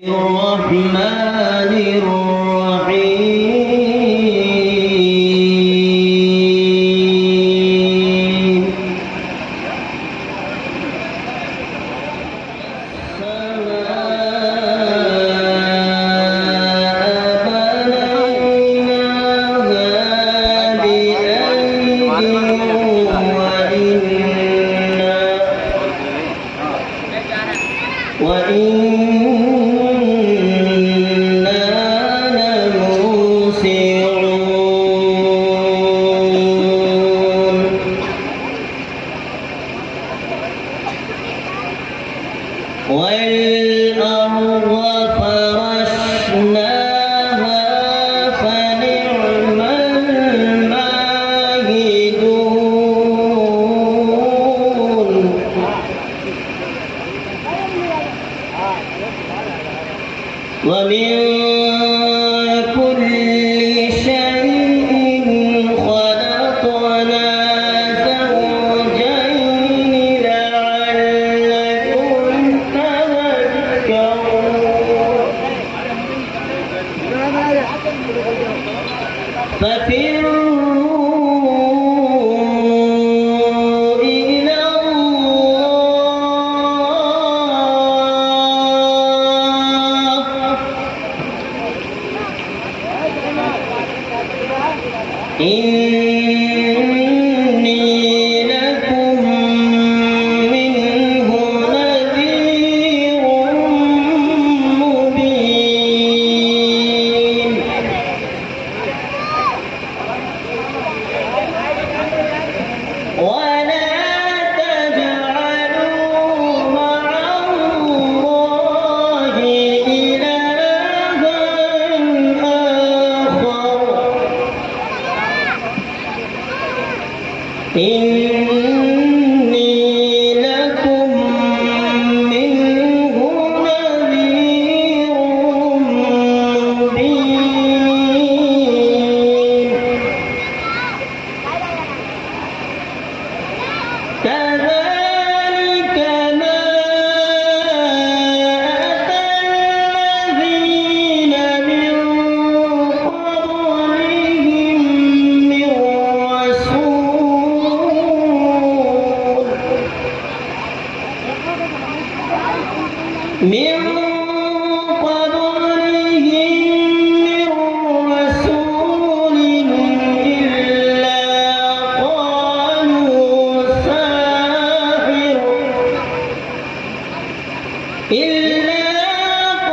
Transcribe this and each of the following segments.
الرحمن الرحيم والأرض فرشناها فنعم الماهدون ومن كل شيء خلقنا زوجين لعلكم تذكرون ففروا إلى الله إني لكم منه نذير مبين ولا تجعلوا مع الله إلها آخر إني لكم منه نذير مبين كذلك ما أتى الذين من قبلهم من رسول إلا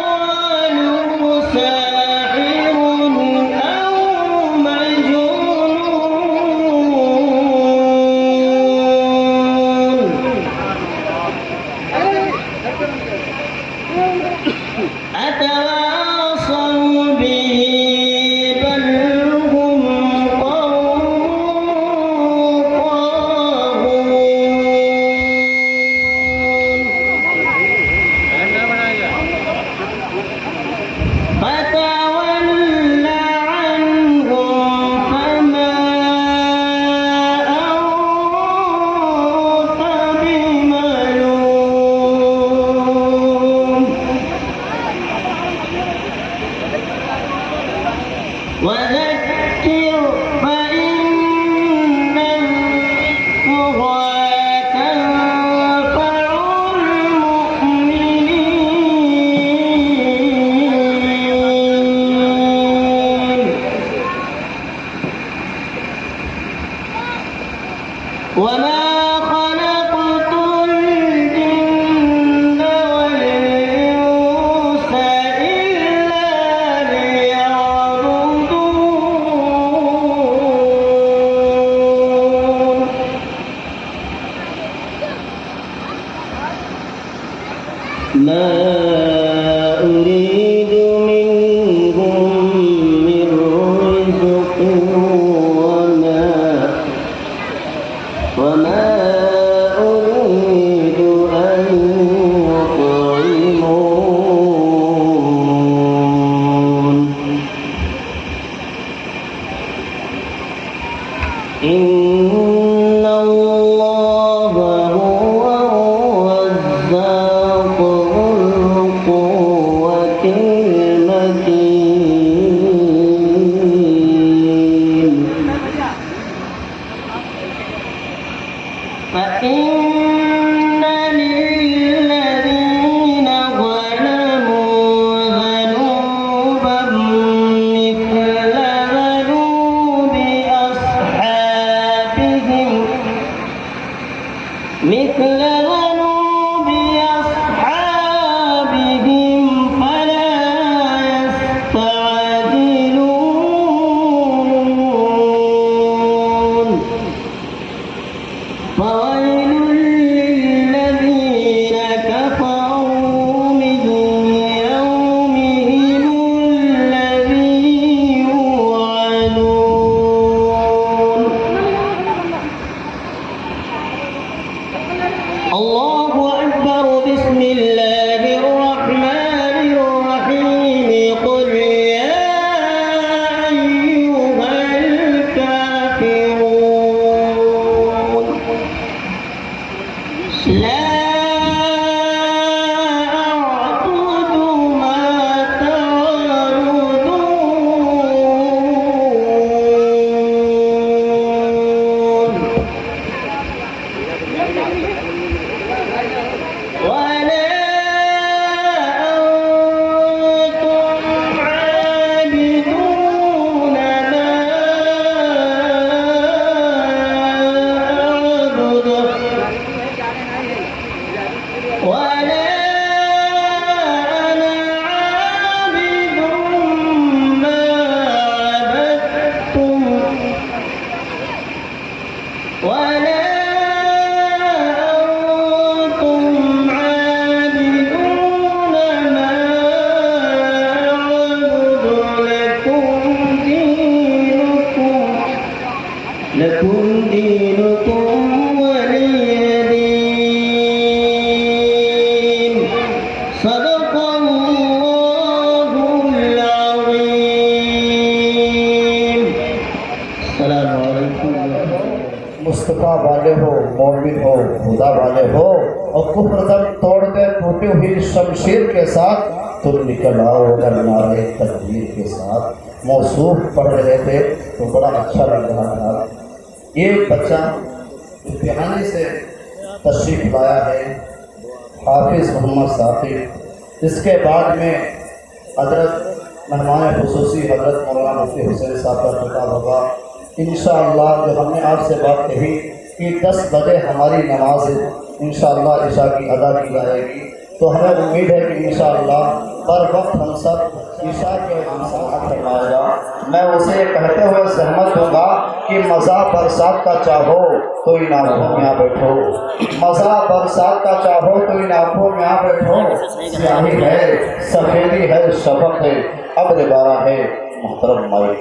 قالوا ساحر أو مجنون أتواصوا به بل هم قوم طاغون فتول عنهم فما أنت بملوم وذكر فإن الذكرى تنفع المؤمنين وما خلقت الجن والإنس إلا ليعبدون والے ہو، مومن ہو، خدا والے ہو، اور کفر دم توڑ کے ٹوٹی ہوئی شمشیر کے ساتھ تم نکل آؤ اگر نعرے تکبیر کے ساتھ۔ موصوف پڑھ رہے تھے تو بڑا اچھا لگ رہا تھا۔ یہ بچہ امتحانی سے تشریف لایا ہے، حافظ محمد ثاقب۔ اس کے بعد میں حضرت مہمان خصوصی حضرت مولانا مفتی حسین صاحب کا خطاب ہوگا انشاءاللہ۔ جو ہم نے آپ سے بات کہی کہ 10 بجے ہماری نماز انشاءاللہ عشاء کی ادا کی جائے گی، تو ہمیں امید ہے کہ انشاءاللہ بر وقت ہم سب عشاء کے سماعت فرمائے گا۔ میں اسے کہتے ہوئے سہمت دوں گا کہ مزہ برسات کا چاہو تو ان آنکھوں میں آ بیٹھو، مزہ برسات کا چاہو تو ان آنکھوں میں آ بیٹھو، سیاہی ہے، سفیدی ہے، شفق ہے، ابر بارہ ہے، محترم مائک۔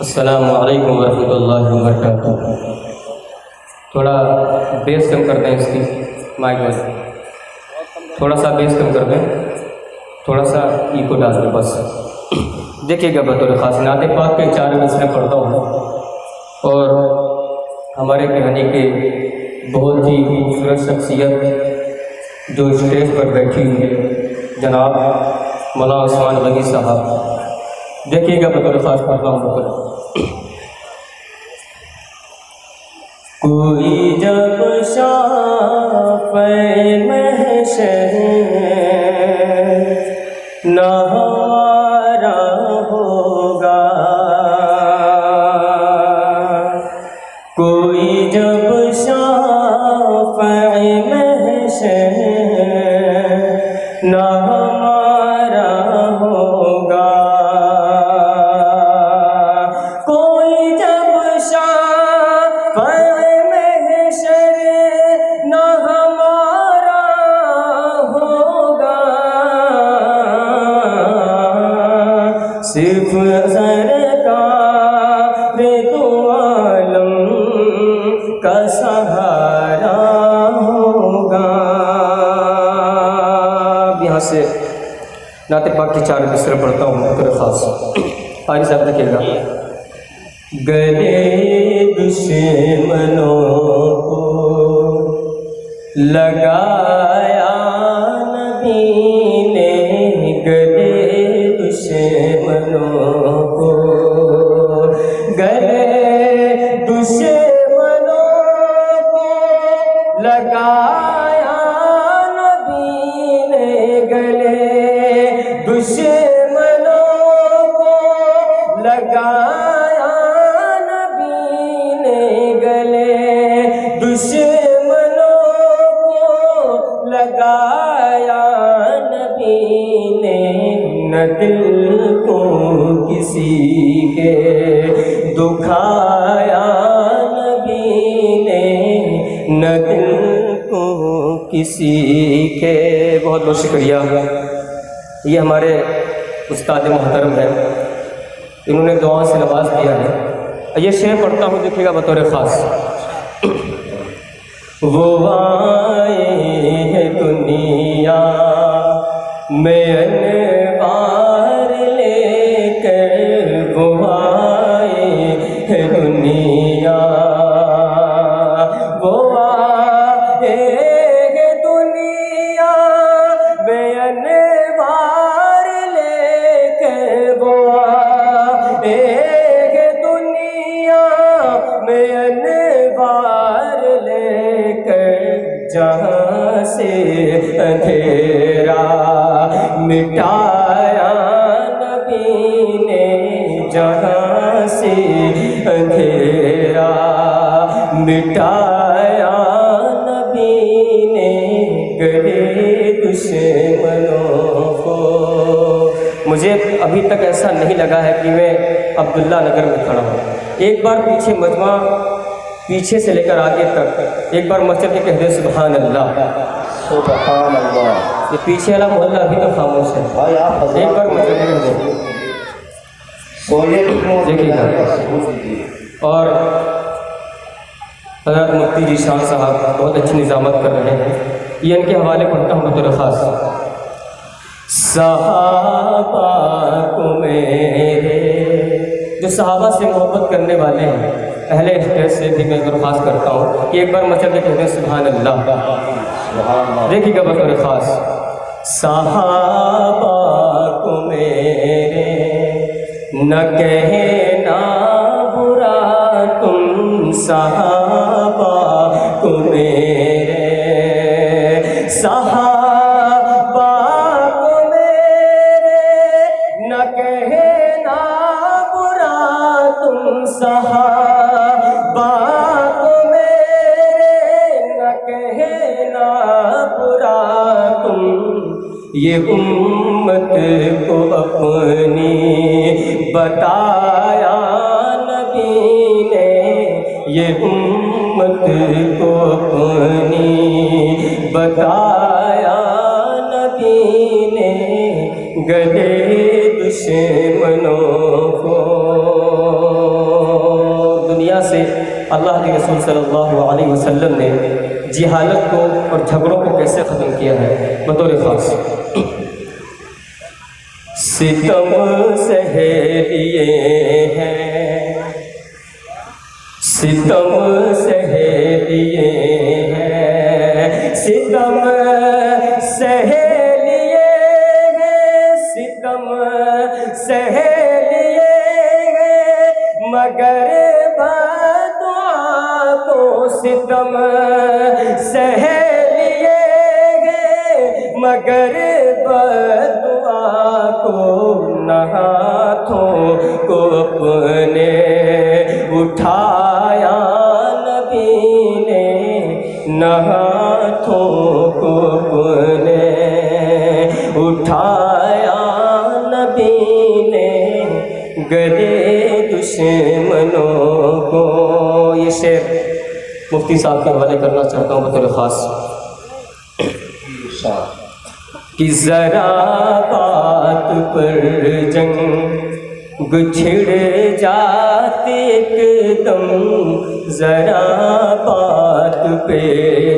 السلام علیکم ورحمۃ اللہ وبرکاتہ۔ تھوڑا بیس کم کر دیں اس کی مائک میں، تھوڑا سا بیس کم کر دیں، تھوڑا سا ایکو ڈال دیں بس۔ دیکھیے گا بطور خاص نعت پاک کے 4 مصرع پڑھتا ہوں، اور ہمارے کہانی کے بہت ہی خوبصورت شخصیت جو اسٹیج پر بیٹھی ہوئی ہے جناب مولانا عثمان غنی صاحب، دیکھیے گا بطور خاص پڑھتا ہوں۔ کوئی جب شافع محشر نہ ہمارا ہوگا، کوئی جب شافع محشر نہ ہمارا ہوگا، کوئی جب شافع محشر نہ ہمارا ہوگا، صرف سرکار دو عالم کا سہارا ہوگا۔ یہاں سے نعت پاک کی 4 مصرع پڑھتا ہوں بطور خاص، قاری صاحب دیکھیے گا۔ گلے دشمنوں کو لگایا نبی نے، گلے دشمنوں کو، گلے دشمنوں کو لگایا نبی نے، گلے دشمنوں کو لگایا نبی نے، گلے دشمنوں کو لگایا نبی نے، نہ دل کو کسی کے دکھایا نبی نے، نہ دل کو کسی کے۔ بہت بہت شکریہ۔ یہ ہمارے استاد محترم ہیں، انہوں نے دعا سے نواز دیا ہے۔ یہ شعر پڑھتا ہوں، دیکھیے گا بطور خاص۔ وہ آئے ہیں دنیا میں انوار لے کر، وہ آئے ہیں دنیا، وہ آئے ہیں دنیا میں انوار لے کر، وہ آئے ہیں دنیا میں انوار لے کر، جہاں سے اندھیرا مٹایا نبی نے، جہاں سے اندھیرا مٹایا نبی نے، گلے دشمنوں کو۔ مجھے ابھی تک ایسا نہیں لگا ہے کہ میں عبداللہ نگر میں کھڑا ہوں۔ ایک بار پیچھے مجمع، پیچھے سے لے کر آگے تک ایک بار مسجد کے کہہ دے سبحان اللہ، سبحان اللہ۔ یہ پیچھے والا محلہ ابھی تو خاموش ہے، بھائی آپ ایک بار مسجد کے کہہ دے۔ دیکھیے گا، اور حضرت مفتی جی شاہ صاحب بہت اچھی نظامت کر رہے ہیں، یہ ان کے حوالے پڑھتا ہوں بطور خاص۔ صحابہ کو میرے جو صحابہ سے محبت کرنے والے ہیں اہل اسٹیج سے بھی میں درخواست کرتا ہوں کہ ایک بار مچل کے کہتے ہیں سبحان اللہ. دیکھیے گا بطور خاص صحابہ کو میرے نہ کہنا برا تم صحابہ کو میرے صحابہ کو میرے نہ کہنا برا تم صحابہ کو میرے نہ کہنا برا تم یہ امت کو اپنی بتایا نبی نے یہ امت کو اپنی بتایا نبی نے گلے دشمنوں کو. دنیا سے اللہ کے رسول صلی اللہ علیہ وسلم نے جہالت کو اور جھگڑوں کو کیسے ختم کیا ہے بطور خاص ستم سہے لیے ہیں ستم سہے لیے ہیں ستم سہے لیے ہیں ستم سہے لیے ہیں مگر بدعا کو ستم سہے لیے ہیں مگر بدعا کو نہ ہاتھوں کو اپنے اٹھایا نبی نے نہ ہاتھوں کو اپنے اٹھایا نبی نے گلے دشمنوں کو. یہ شعر مفتی صاحب کے حوالے کرنا چاہتا ہوں بطور خاص کہ ذرا بات پر جنگ چھڑ جاتے ایک دم ذرا بات پہ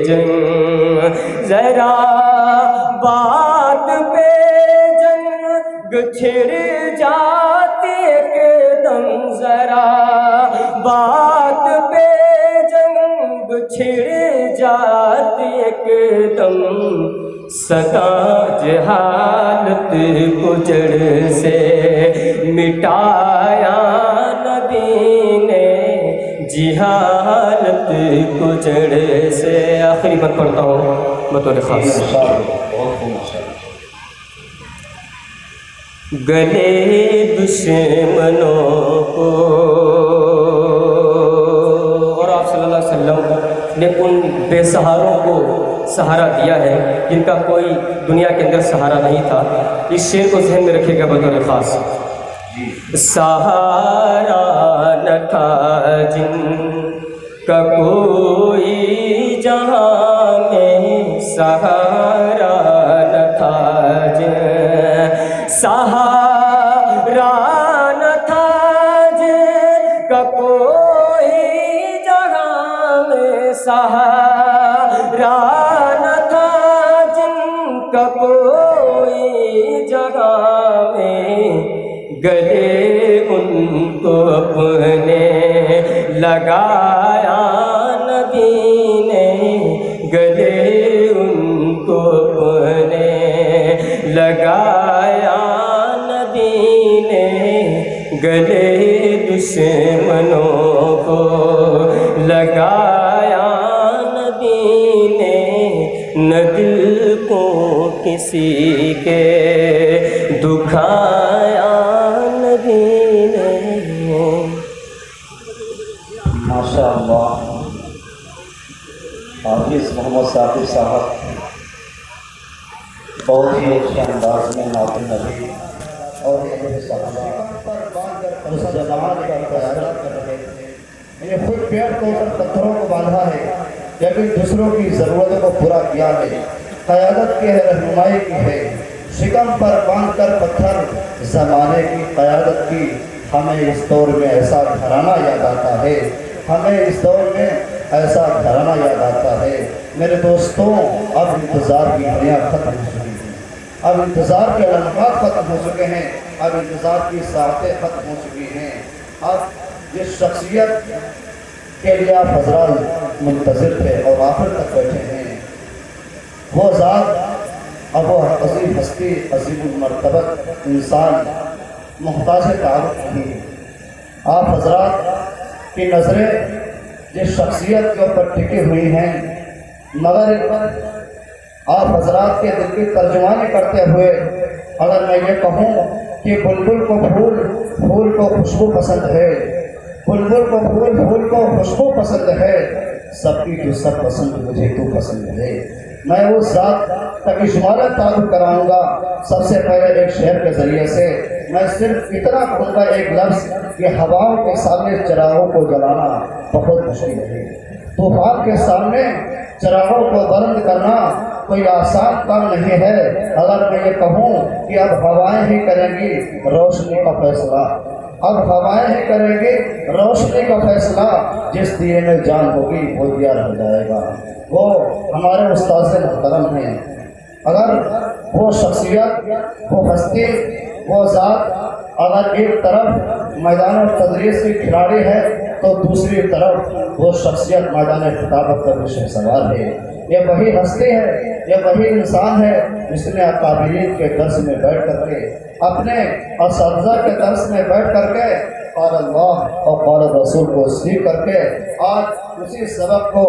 جنگ ذرا بات پہ جنگ چھڑ جاتے ایک دم ذرا بات پہ جنگ چھڑ جاتے ایک دم سدا جہالت کو جڑ سے مٹایا نبی نے جہالت کو جڑ سے. آخری بات پڑھتا ہوں بطور خاص گلے دشمنوں کو. اور آپ صلی اللہ علیہ وسلم نے ان بے سہاروں کو سہارا دیا ہے جن کا کوئی دنیا کے اندر سہارا نہیں تھا. اس شعر کو ذہن میں رکھے گا بطور خاص سہارا نہ تھا جن کا کوئی جہاں میں سہارا نہ تھا جن سہارا نہ تھا جن کا کوئی جہاں میں سہارا کوئی جگہ میں گلے ان کو اپنے لگایا نبی نے گلے ان کو اپنے لگایا نبی نے گلے دشمنوں کو لگایا نبی نے نہ دل کو کسی کے دکھایا نبی نے. ماشاء اللہ حافظ محمد ثاقب صاحب بہت ہی اچھے انداز میں نعت نبی اور اس جماعت کا قیادت کر رہے تھے. انہیں خود پیڑ کو پتھروں کو باندھا ہے لیکن دوسروں کی ضرورتوں کو پورا کیا ہے. قیادت کی ہے رہنمائی کی ہے شکم پر باندھ کر پتھر زمانے کی قیادت کی. ہمیں اس دور میں ایسا گھرانہ یاد آتا ہے ہمیں اس دور میں ایسا گھرانہ یاد آتا ہے. میرے دوستوں اب انتظار کی گھڑیاں ختم ہو چکی ہیں اب انتظار کے لمحات ختم ہو چکے ہیں اب انتظار کی ساعتیں ختم ہو چکی ہیں. اب جس شخصیت کے لیے آپ حضرات منتظر تھے اور آخر تک بیٹھے ہیں، وہ ذات اب وہ عظیم ہستی، عظیم المرتبت انسان محتاج تعارف نہیں ہے۔ آپ حضرات کی نظریں جس شخصیت کے اوپر ٹکی ہوئی ہیں، مگر ان پر آپ حضرات کے دل کی ترجمانی کرتے ہوئے اگر میں یہ کہوں کہ بلبل کو پھول، پھول کو خوشبو پسند ہے، بلبل کو پھول، پھول کو خوشبو پسند ہے، سب کی جو سب پسند مجھے تو پسند ہے، میں اس ذات تک اجمالا تعارف کراؤں گا۔ سب سے پہلے ایک شعر کے ذریعے سے میں صرف اتنا کہوں گا، ایک لفظ کہ ہواؤں کے سامنے چراغوں کو جلانا بہت مشکل ہے، طوفان کے سامنے چراغوں کو بلند کرنا کوئی آسان کام نہیں ہے۔ اگر میں یہ کہوں کہ اب ہوائیں ہی کریں گی روشنی کا فیصلہ، اب ہوائیں ہی کریں گی روشنی کا فیصلہ، جس دیے میں جان ہوگی وہ دیا رہ جائے گا۔ وہ ہمارے استاذ محترم ہیں، اگر وہ شخصیت، وہ ہستی، وہ ذات اگر ایک طرف میدان تدریس کی کھلاڑی ہے تو دوسری طرف وہ شخصیت میدان خطابت کا بھی سوال ہے۔ یہ وہی ہستی ہے، یہ وہی انسان ہے جس نے اکابرین کے درس میں بیٹھ کر کے، اپنے اساتذہ کے درس میں بیٹھ کر کے قال اللہ اور قال رسول کو سیکھ کر کے آج اسی سبق کو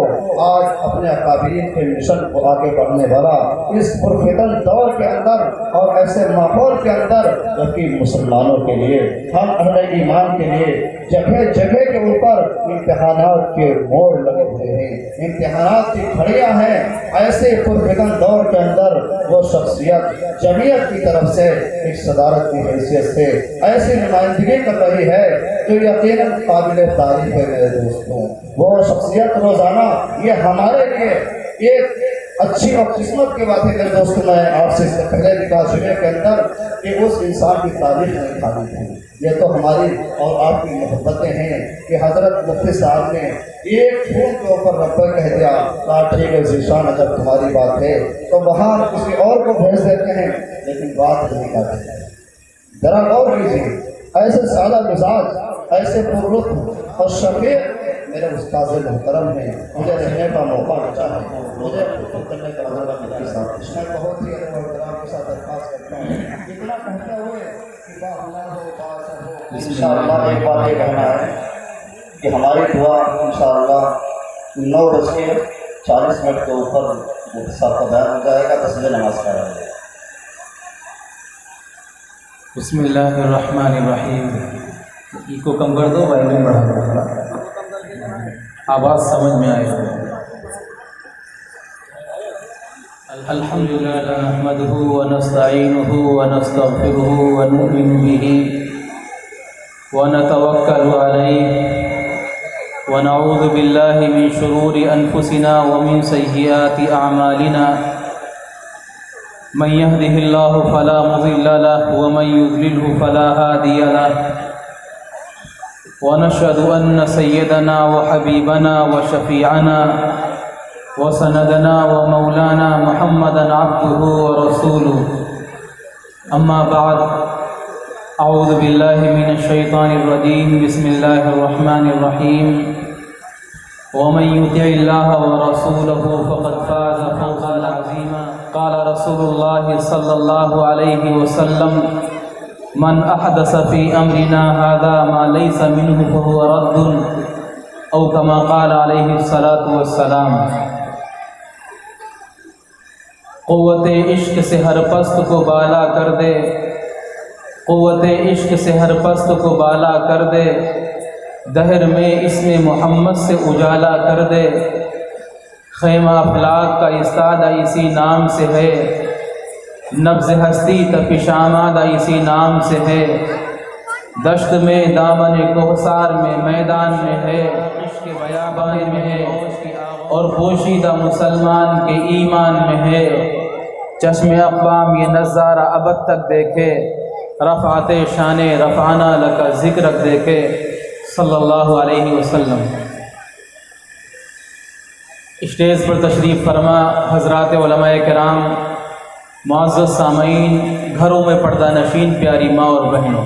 آج اپنے اکابرین کے مشن کو آگے بڑھنے والا اس پرفتن دور کے اندر اور ایسے ماحول کے اندر، جبکہ مسلمانوں کے لیے، ہم اہل ایمان کے لیے جگہ جگہ کے اوپر امتحانات کے موڑ لگے ہوئے ہیں، امتحانات کی گھڑیاں ہیں، ایسے پرفتن دور کے اندر وہ شخصیت جمعیت کی طرف سے ایک صدارت کی حیثیت سے ایسی نمائندگی کر رہی ہے جو یقیناً قابل تعریف ہے میرے دوستوں۔ وہ شخصیت روزانہ یہ ہمارے لیے ایک اچھی اور قسمت کی بات ہے میرے دوستوں۔ میں آپ سے اس سے پہلے بھی کہا جمعے کے اندر کہ اس انسان کی تاریخ نہیں کھانی تھی، یہ تو ہماری اور آپ کی محبتیں ہیں کہ حضرت مفتی صاحب نے ایک فون کے اوپر ربہ کہہ دیا، کہا ٹھیک ہے ذیشان اگر تمہاری بات ہے تو وہاں کسی اور کو بھیج دیتے ہیں، لیکن بات نہیں کرتے۔ ذرا غور کیجیے، ایسے سادہ مزاج، ایسے پرلطف اور شفیق میرے استاذ محترم ہیں، مجھے رہنے کا موقع ملا ہے، مجھے خطبہ کرنے کا موقع ملا ہے۔ میں بہت ہی ادب و احترام کے ساتھ درخواست کرتا ہوں، اتنا کہتے ہوئے کہ باہمت ہو، باثر ہو، انشاءاللہ ایک بات یہ کہنا ہے کہ ہماری دعا انشاءاللہ 9:40 کے اوپر صاحب کا بیان ہو جائے گا، 10 بجے نماز پڑھا جائے گا۔ بسم اللہ الرحمن الرحیم۔ کو کم کر دو، وائلن بڑھا دو، آواز سمجھ میں آئے گا۔ الحمدللہ نحمدہ ونستعینہ ونستغفرہ ونؤمن بہ ونتوکل علیہ ونعوذ باللہ من شرور انفسنا ومن سیئات اعمالنا، من يهده الله فلا مضل له ومن يضلله فلا هادي له، ونشهد أن سيدنا وحبيبنا وشفيعنا وسندنا ومولانا محمدا عبده ورسوله، أما بعد، أعوذ بالله من الشيطان الرجيم، بسم الله الرحمن الرحيم، ومن يطع الله ورسوله فقد فاز فوزا عظيما، قال رسول الله صلى الله عليه وسلم، من احدث في امرنا هذا ما ليس منه فهو رد، او كما قال عليه الصلاة والسلام۔ قوت عشق سے ہر پست کو بالا کر دے، قوت عشق سے ہر پست کو بالا کر دے، دہر میں اسم محمد سے اجالا کر دے، خیمہ افلاک کا استادہ اسی نام سے ہے، نبض ہستی تپش آمادہ اسی نام سے ہے، دشت میں دامن کوثر میں میدان میں ہے، عشق بیابان میں ہے، اور پوشیدہ مسلمان کے ایمان میں ہے، چشم اقوام یہ نظارہ ابد تک دیکھے، رفعت شان رفعنا لکا ذکر دیکھے، صلی اللہ علیہ وسلم۔ اسٹیج پر تشریف فرما حضرات علماء کرام، معزز سامعین، گھروں میں پردہ نشین پیاری ماں اور بہنوں،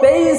23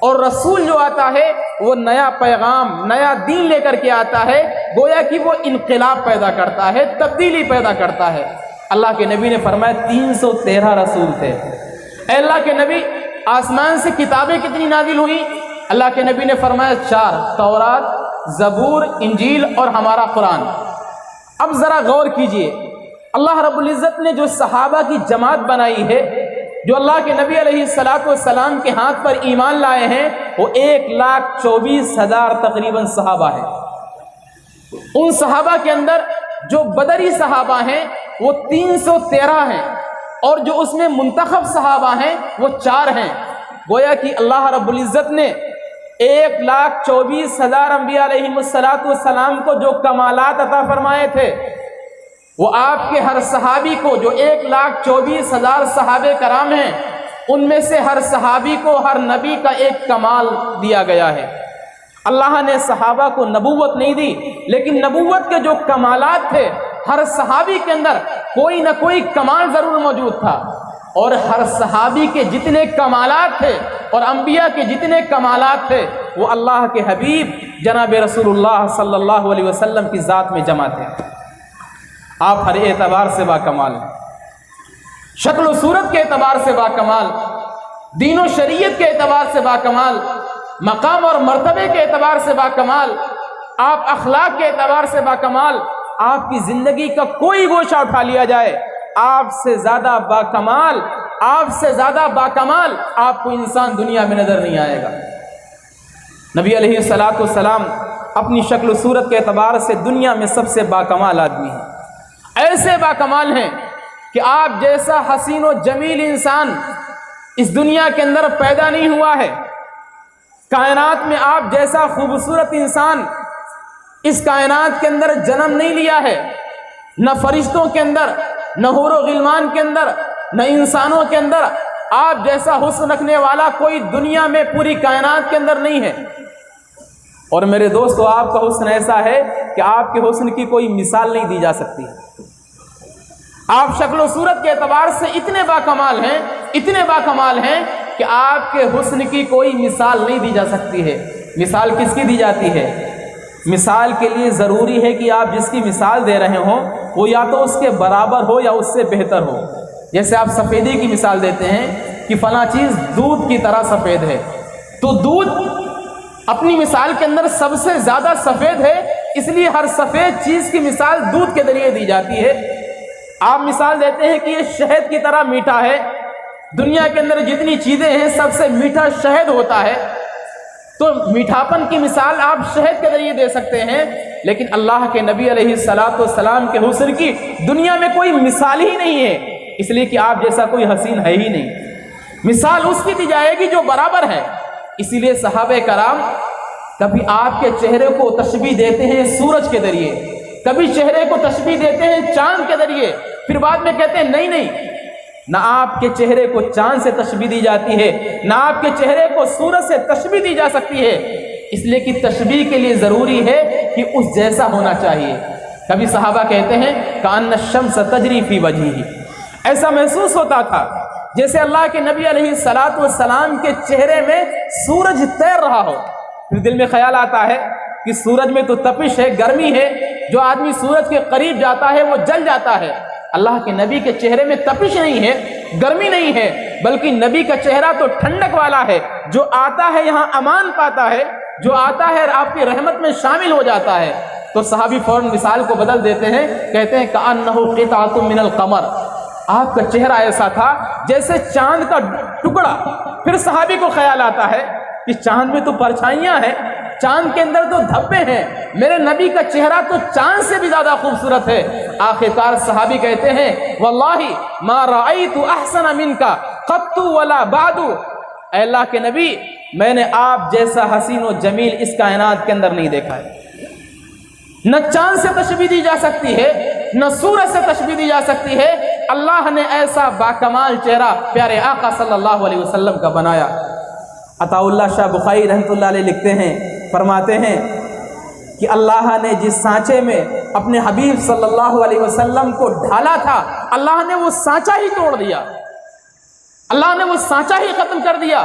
اور رسول جو آتا ہے وہ نیا پیغام نیا دین لے کر کے آتا ہے، گویا کہ وہ انقلاب پیدا کرتا ہے، تبدیلی پیدا کرتا ہے۔ اللہ کے نبی نے فرمایا 313 رسول تھے۔ اے اللہ کے نبی، آسمان سے کتابیں کتنی نازل ہوئی؟ اللہ کے نبی نے فرمایا 4، تورات، زبور، انجیل اور ہمارا قرآن۔ اب ذرا غور کیجئے، اللہ رب العزت نے جو صحابہ کی جماعت بنائی ہے، جو اللہ کے نبی علیہ السلام کے ہاتھ پر ایمان لائے ہیں، وہ 1,24,000 تقریباً صحابہ ہیں۔ ان صحابہ کے اندر جو بدری صحابہ ہیں وہ 313 ہیں، اور جو اس میں منتخب صحابہ ہیں وہ 4 ہیں۔ گویا کہ اللہ رب العزت نے 1,24,000 انبیاء علیہ السلام کو جو کمالات عطا فرمائے تھے، وہ آپ کے ہر صحابی کو، جو 1,24,000 صحابہ کرام ہیں، ان میں سے ہر صحابی کو ہر نبی کا ایک کمال دیا گیا ہے۔ اللہ نے صحابہ کو نبوت نہیں دی، لیکن نبوت کے جو کمالات تھے ہر صحابی کے اندر کوئی نہ کوئی کمال ضرور موجود تھا، اور ہر صحابی کے جتنے کمالات تھے اور انبیاء کے جتنے کمالات تھے وہ اللہ کے حبیب جناب رسول اللہ صلی اللہ علیہ وسلم کی ذات میں جمع تھے۔ آپ ہر اعتبار سے باکمال ہیں، شکل و صورت کے اعتبار سے باکمال، دین و شریعت کے اعتبار سے باکمال، مقام اور مرتبے کے اعتبار سے باکمال، آپ اخلاق کے اعتبار سے باکمال۔ آپ کی زندگی کا کوئی گوشہ اٹھا لیا جائے، آپ سے زیادہ باکمال، آپ سے زیادہ باکمال آپ کو انسان دنیا میں نظر نہیں آئے گا۔ نبی علیہ السلام اپنی شکل و صورت کے اعتبار سے دنیا میں سب سے باکمال آدمی ہیں، ایسے باکمال ہیں کہ آپ جیسا حسین و جمیل انسان اس دنیا کے اندر پیدا نہیں ہوا ہے۔ کائنات میں آپ جیسا خوبصورت انسان اس کائنات کے اندر جنم نہیں لیا ہے، نہ فرشتوں کے اندر، نہ حور و غلمان کے اندر، نہ انسانوں کے اندر آپ جیسا حسن رکھنے والا کوئی دنیا میں پوری کائنات کے اندر نہیں ہے۔ اور میرے دوستو، آپ کا حسن ایسا ہے کہ آپ کے حسن کی کوئی مثال نہیں دی جا سکتی۔ آپ شکل و صورت کے اعتبار سے اتنے باکمال ہیں، اتنے باکمال ہیں کہ آپ کے حسن کی کوئی مثال نہیں دی جا سکتی ہے۔ مثال کس کی دی جاتی ہے؟ مثال کے لیے ضروری ہے کہ آپ جس کی مثال دے رہے ہوں وہ یا تو اس کے برابر ہو یا اس سے بہتر ہو۔ جیسے آپ سفیدی کی مثال دیتے ہیں کہ فلاں چیز دودھ کی طرح سفید ہے، تو دودھ اپنی مثال کے اندر سب سے زیادہ سفید ہے، اس لیے ہر سفید چیز کی مثال دودھ کے ذریعے دی جاتی ہے۔ آپ مثال دیتے ہیں کہ یہ شہد کی طرح میٹھا ہے، دنیا کے اندر جتنی چیزیں ہیں سب سے میٹھا شہد ہوتا ہے، تو میٹھاپن کی مثال آپ شہد کے ذریعے دے سکتے ہیں، لیکن اللہ کے نبی علیہ السلام کے حسن کی دنیا میں کوئی مثال ہی نہیں ہے، اس لیے کہ آپ جیسا کوئی حسین ہے ہی نہیں۔ مثال اس کی دی جائے گی جو برابر ہے۔ اسی لیے صحابہ کرام کبھی آپ کے چہرے کو تشبیہ دیتے ہیں سورج کے ذریعے، کبھی چہرے کو تشبیہ دیتے ہیں چاند کے ذریعے، پھر بعد میں کہتے ہیں نہیں نہیں، نہ آپ کے چہرے کو چاند سے تشبیہ دی جاتی ہے، نہ آپ کے چہرے کو سورج سے تشبیہ دی جا سکتی ہے، اس لیے کہ تشبیہ کے لیے ضروری ہے کہ اس جیسا ہونا چاہیے۔ کبھی صحابہ کہتے ہیں کأن الشمس تجری فی وجہہ، ایسا محسوس ہوتا تھا جیسے اللہ کے نبی علیہ السلام کے چہرے میں سورج تیر رہا ہو۔ پھر دل میں خیال آتا ہے کہ سورج میں تو تپش ہے، گرمی ہے، جو آدمی سورج کے قریب جاتا ہے وہ جل جاتا ہے۔ اللہ کے نبی کے چہرے میں تپش نہیں ہے، گرمی نہیں ہے، بلکہ نبی کا چہرہ تو ٹھنڈک والا ہے، جو آتا ہے یہاں امان پاتا ہے، جو آتا ہے آپ کی رحمت میں شامل ہو جاتا ہے۔ تو صحابی فوراً مثال کو بدل دیتے ہیں، کہتے ہیں کأنہ قطعۃ من القمر، آپ کا چہرہ ایسا تھا جیسے چاند کا ٹکڑا۔ پھر صحابی کو خیال آتا ہے کہ چاند میں تو پرچھائیاں ہیں، چاند کے اندر تو دھبے ہیں، میرے نبی کا چہرہ تو چاند سے بھی زیادہ خوبصورت ہے۔ آخرکار صحابی کہتے ہیں واللہ ما رأیت احسن منک قط ولا بعد، اے اللہ کے نبی میں نے آپ جیسا حسین و جمیل اس کائنات کے اندر نہیں دیکھا ہے۔ نہ چاند سے تشبیہ دی جا سکتی ہے، نہ سورج سے تشبیہ دی جا سکتی ہے، اللہ نے ایسا باکمال چہرہ پیارے آقا صلی اللہ علیہ وسلم کا بنایا۔ عطا اللہ شاہ بخاری رحمۃ اللہ علیہ لکھتے ہیں، فرماتے ہیں کہ اللہ نے جس سانچے میں اپنے حبیب صلی اللہ علیہ وسلم کو ڈھالا تھا، اللہ نے وہ سانچہ ہی توڑ دیا، اللہ نے وہ سانچہ ہی ختم کر دیا۔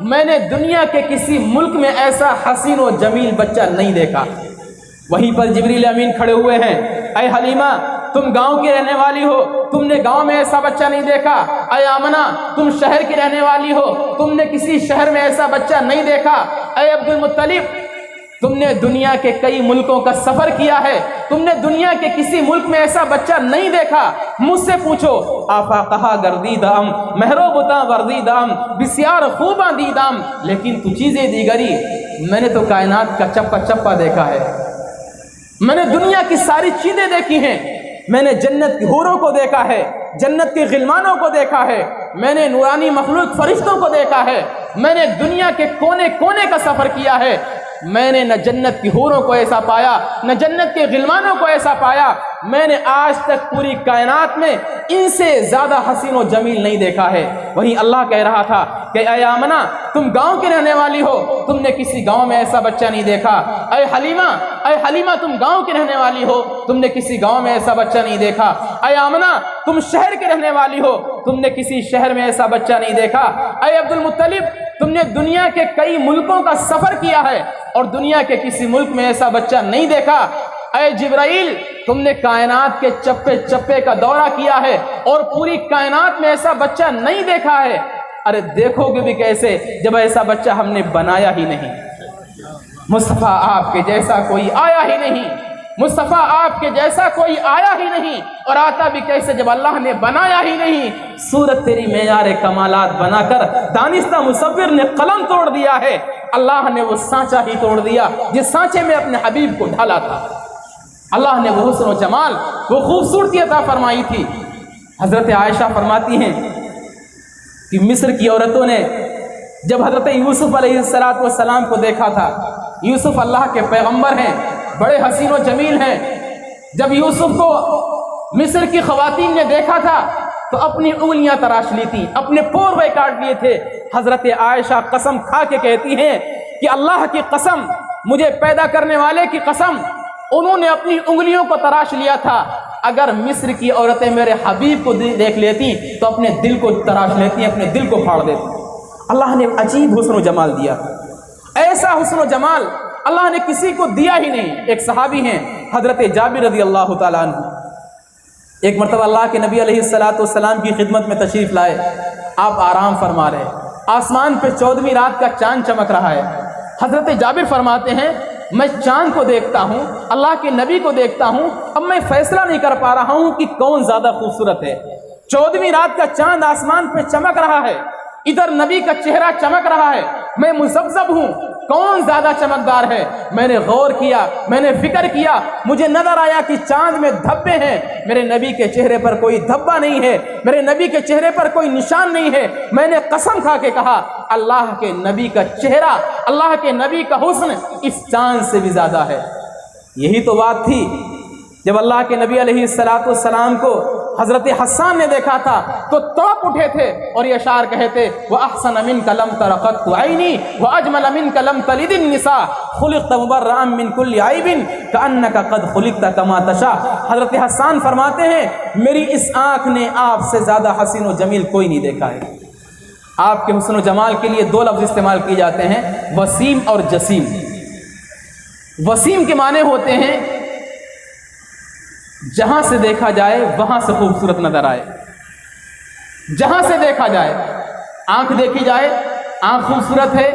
میں نے دنیا کے کسی ملک میں ایسا حسین و جمیل بچہ نہیں دیکھا۔ وہیں پر جبریل امین کھڑے ہوئے ہیں، اے حلیمہ تم گاؤں کی رہنے والی ہو، تم نے گاؤں میں ایسا بچہ نہیں دیکھا۔ اے آمنہ تم شہر کی رہنے والی ہو، تم نے کسی شہر میں ایسا بچہ نہیں دیکھا۔ اے عبد المطلب تم نے دنیا کے کئی ملکوں کا سفر کیا ہے، تم نے دنیا کے کسی ملک میں ایسا بچہ نہیں دیکھا۔ مجھ سے پوچھو آفا کہا گردیدام مہرو بتا وردیدام بسیار خوباں دیدام، لیکن تو چیزیں دیگری، میں نے تو کائنات کا چپا چپا دیکھا ہے، میں نے دنیا کی ساری چیزیں دیکھی ہیں، میں نے جنت کی حوروں کو دیکھا ہے، جنت کے غلمانوں کو دیکھا ہے، میں نے نورانی مخلوق فرشتوں کو دیکھا ہے، میں نے دنیا کے کونے کونے کا سفر کیا ہے، میں نے نہ جنت کی حوروں کو ایسا پایا نہ جنت کے غلمانوں کو ایسا پایا، میں نے آج تک پوری کائنات میں ان سے زیادہ حسین و جمیل نہیں دیکھا ہے۔ وہیں اللہ کہہ رہا تھا کہ اے آمنہ تم گاؤں کی رہنے والی ہو، تم نے کسی گاؤں میں ایسا بچہ نہیں دیکھا۔ اے حلیمہ تم گاؤں کی رہنے والی ہو، تم نے کسی گاؤں میں ایسا بچہ نہیں دیکھا۔ اے آمنہ تم شہر کے رہنے والی ہو، تم نے کسی شہر میں ایسا بچہ نہیں دیکھا۔ اے عبد المطلب تم نے دنیا کے کئی ملکوں کا سفر کیا ہے اور دنیا کے کسی ملک میں ایسا بچہ نہیں دیکھا۔ اے جبرائیل تم نے کائنات کے چپے چپے کا دورہ کیا ہے اور پوری کائنات میں ایسا بچہ نہیں دیکھا ہے۔ ارے دیکھو گے بھی کیسے جب ایسا بچہ ہم نے بنایا ہی نہیں۔ مصطفیٰ آپ کے جیسا کوئی آیا ہی نہیں، مصطفیٰ آپ کے جیسا کوئی آیا ہی نہیں، اور آتا بھی کیسے جب اللہ نے بنایا ہی نہیں۔ صورت تیری معیار کمالات بنا کر دانستہ مصور نے قلم توڑ دیا ہے، اللہ نے وہ سانچہ ہی توڑ دیا جس سانچے میں اپنے حبیب کو ڈھالا تھا۔ اللہ نے وہ حسن و جمال وہ خوبصورتی عطا فرمائی تھی۔ حضرت عائشہ فرماتی ہیں کہ مصر کی عورتوں نے جب حضرت یوسف علیہ السلام کو دیکھا تھا، یوسف اللہ کے پیغمبر ہیں، بڑے حسین و جمیل ہیں، جب یوسف کو مصر کی خواتین نے دیکھا تھا تو اپنی انگلیاں تراش لی تھی، اپنے پوروے کاٹ لیے تھے۔ حضرت عائشہ قسم کھا کے کہتی ہیں کہ اللہ کی قسم، مجھے پیدا کرنے والے کی قسم، انہوں نے اپنی انگلیوں کو تراش لیا تھا۔ اگر مصر کی عورتیں میرے حبیب کو دیکھ لیتی تو اپنے دل کو تراش لیتی، اپنے دل کو پھاڑ دیتی۔ اللہ نے عجیب حسن و جمال دیا، ایسا حسن و جمال اللہ نے کسی کو دیا ہی نہیں۔ ایک صحابی ہیں حضرت جابر رضی اللہ تعالیٰ عنہ، ایک مرتبہ اللہ کے نبی علیہ السلام کی خدمت میں تشریف لائے، آپ آرام فرما رہے، آسمان پہ 14ویں رات کا چاند چمک رہا ہے۔ حضرت جابر فرماتے ہیں میں چاند کو دیکھتا ہوں، اللہ کے نبی کو دیکھتا ہوں، اب میں فیصلہ نہیں کر پا رہا ہوں کہ کون زیادہ خوبصورت ہے۔ 14ویں رات کا چاند آسمان پہ چمک رہا ہے، ادھر نبی کا چہرہ چمک رہا ہے، میں مذبذب ہوں، کون زیادہ چمکدار ہے؟ میں نے غور کیا، میں نے فکر کیا، مجھے نظر آیا کہ چاند میں دھبے ہیں، میرے نبی کے چہرے پر کوئی دھبا نہیں ہے، میرے نبی کے چہرے پر کوئی نشان نہیں ہے۔ میں نے قسم کھا کے کہا اللہ کے نبی کا چہرہ، اللہ کے نبی کا حسن اس چاند سے بھی زیادہ ہے۔ یہی تو بات تھی جب اللہ کے نبی علیہ السلام کو حضرت حسان نے دیکھا تھا تو تڑپ اٹھے تھے اور یہ اشعار کہے تھے وَأَحْسَنَ مِنْكَ لَمْ تَرَ قَطُّ عَيْنِي وَأَجْمَلَ مِنْكَ لَمْ تَلِدِ النِّسَاءُ خُلِقْتَ مُبَرَّأً مِنْ كُلِّ عَيْبٍ كَأَنَّكَ قَدْ خُلِقْتَ كَمَا تَشَاءُ۔ حضرت حسان فرماتے ہیں میری اس آنکھ نے آپ سے زیادہ حسین و جمیل کوئی نہیں دیکھا ہے۔ آپ کے حسن و جمال کے لیے دو لفظ استعمال کیے جاتے ہیں، وسیم اور جسیم۔ وسیم کے معنی ہوتے ہیں جہاں سے دیکھا جائے وہاں سے خوبصورت نظر آئے، جہاں سے دیکھا جائے، آنکھ دیکھی جائے آنکھ خوبصورت ہے،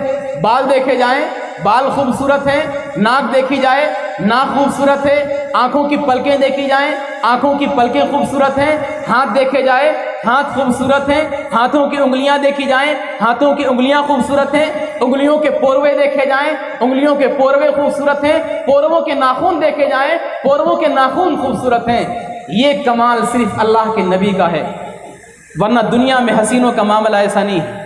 بال دیکھے جائیں بال خوبصورت ہیں، ناک دیکھی جائے ناک خوبصورت ہے، آنکھوں کی پلکیں دیکھی جائیں آنکھوں کی پلکیں خوبصورت ہیں، ہاتھ دیکھے جائے ہاتھ خوبصورت ہیں، ہاتھوں کی انگلیاں دیکھی جائیں ہاتھوں کی انگلیاں خوبصورت ہیں، انگلیوں کے پوروے دیکھے جائیں انگلیوں کے پوروے خوبصورت ہیں، پورووں کے ناخن دیکھے جائیں پورووں کے ناخن خوبصورت ہیں۔ یہ کمال صرف اللہ کے نبی کا ہے، ورنہ دنیا میں حسینوں کا معاملہ ایسا نہیں ہے۔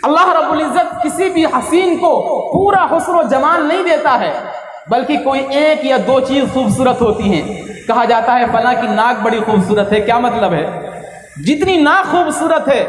اللہ رب العزت کسی بھی حسین کو پورا حسن و جمال نہیں دیتا ہے، بلکہ کوئی ایک یا دو چیز خوبصورت ہوتی ہیں۔ کہا جاتا ہے فلاں کی ناک بڑی خوبصورت ہے، کیا مطلب ہے؟ جتنی ناک خوبصورت ہے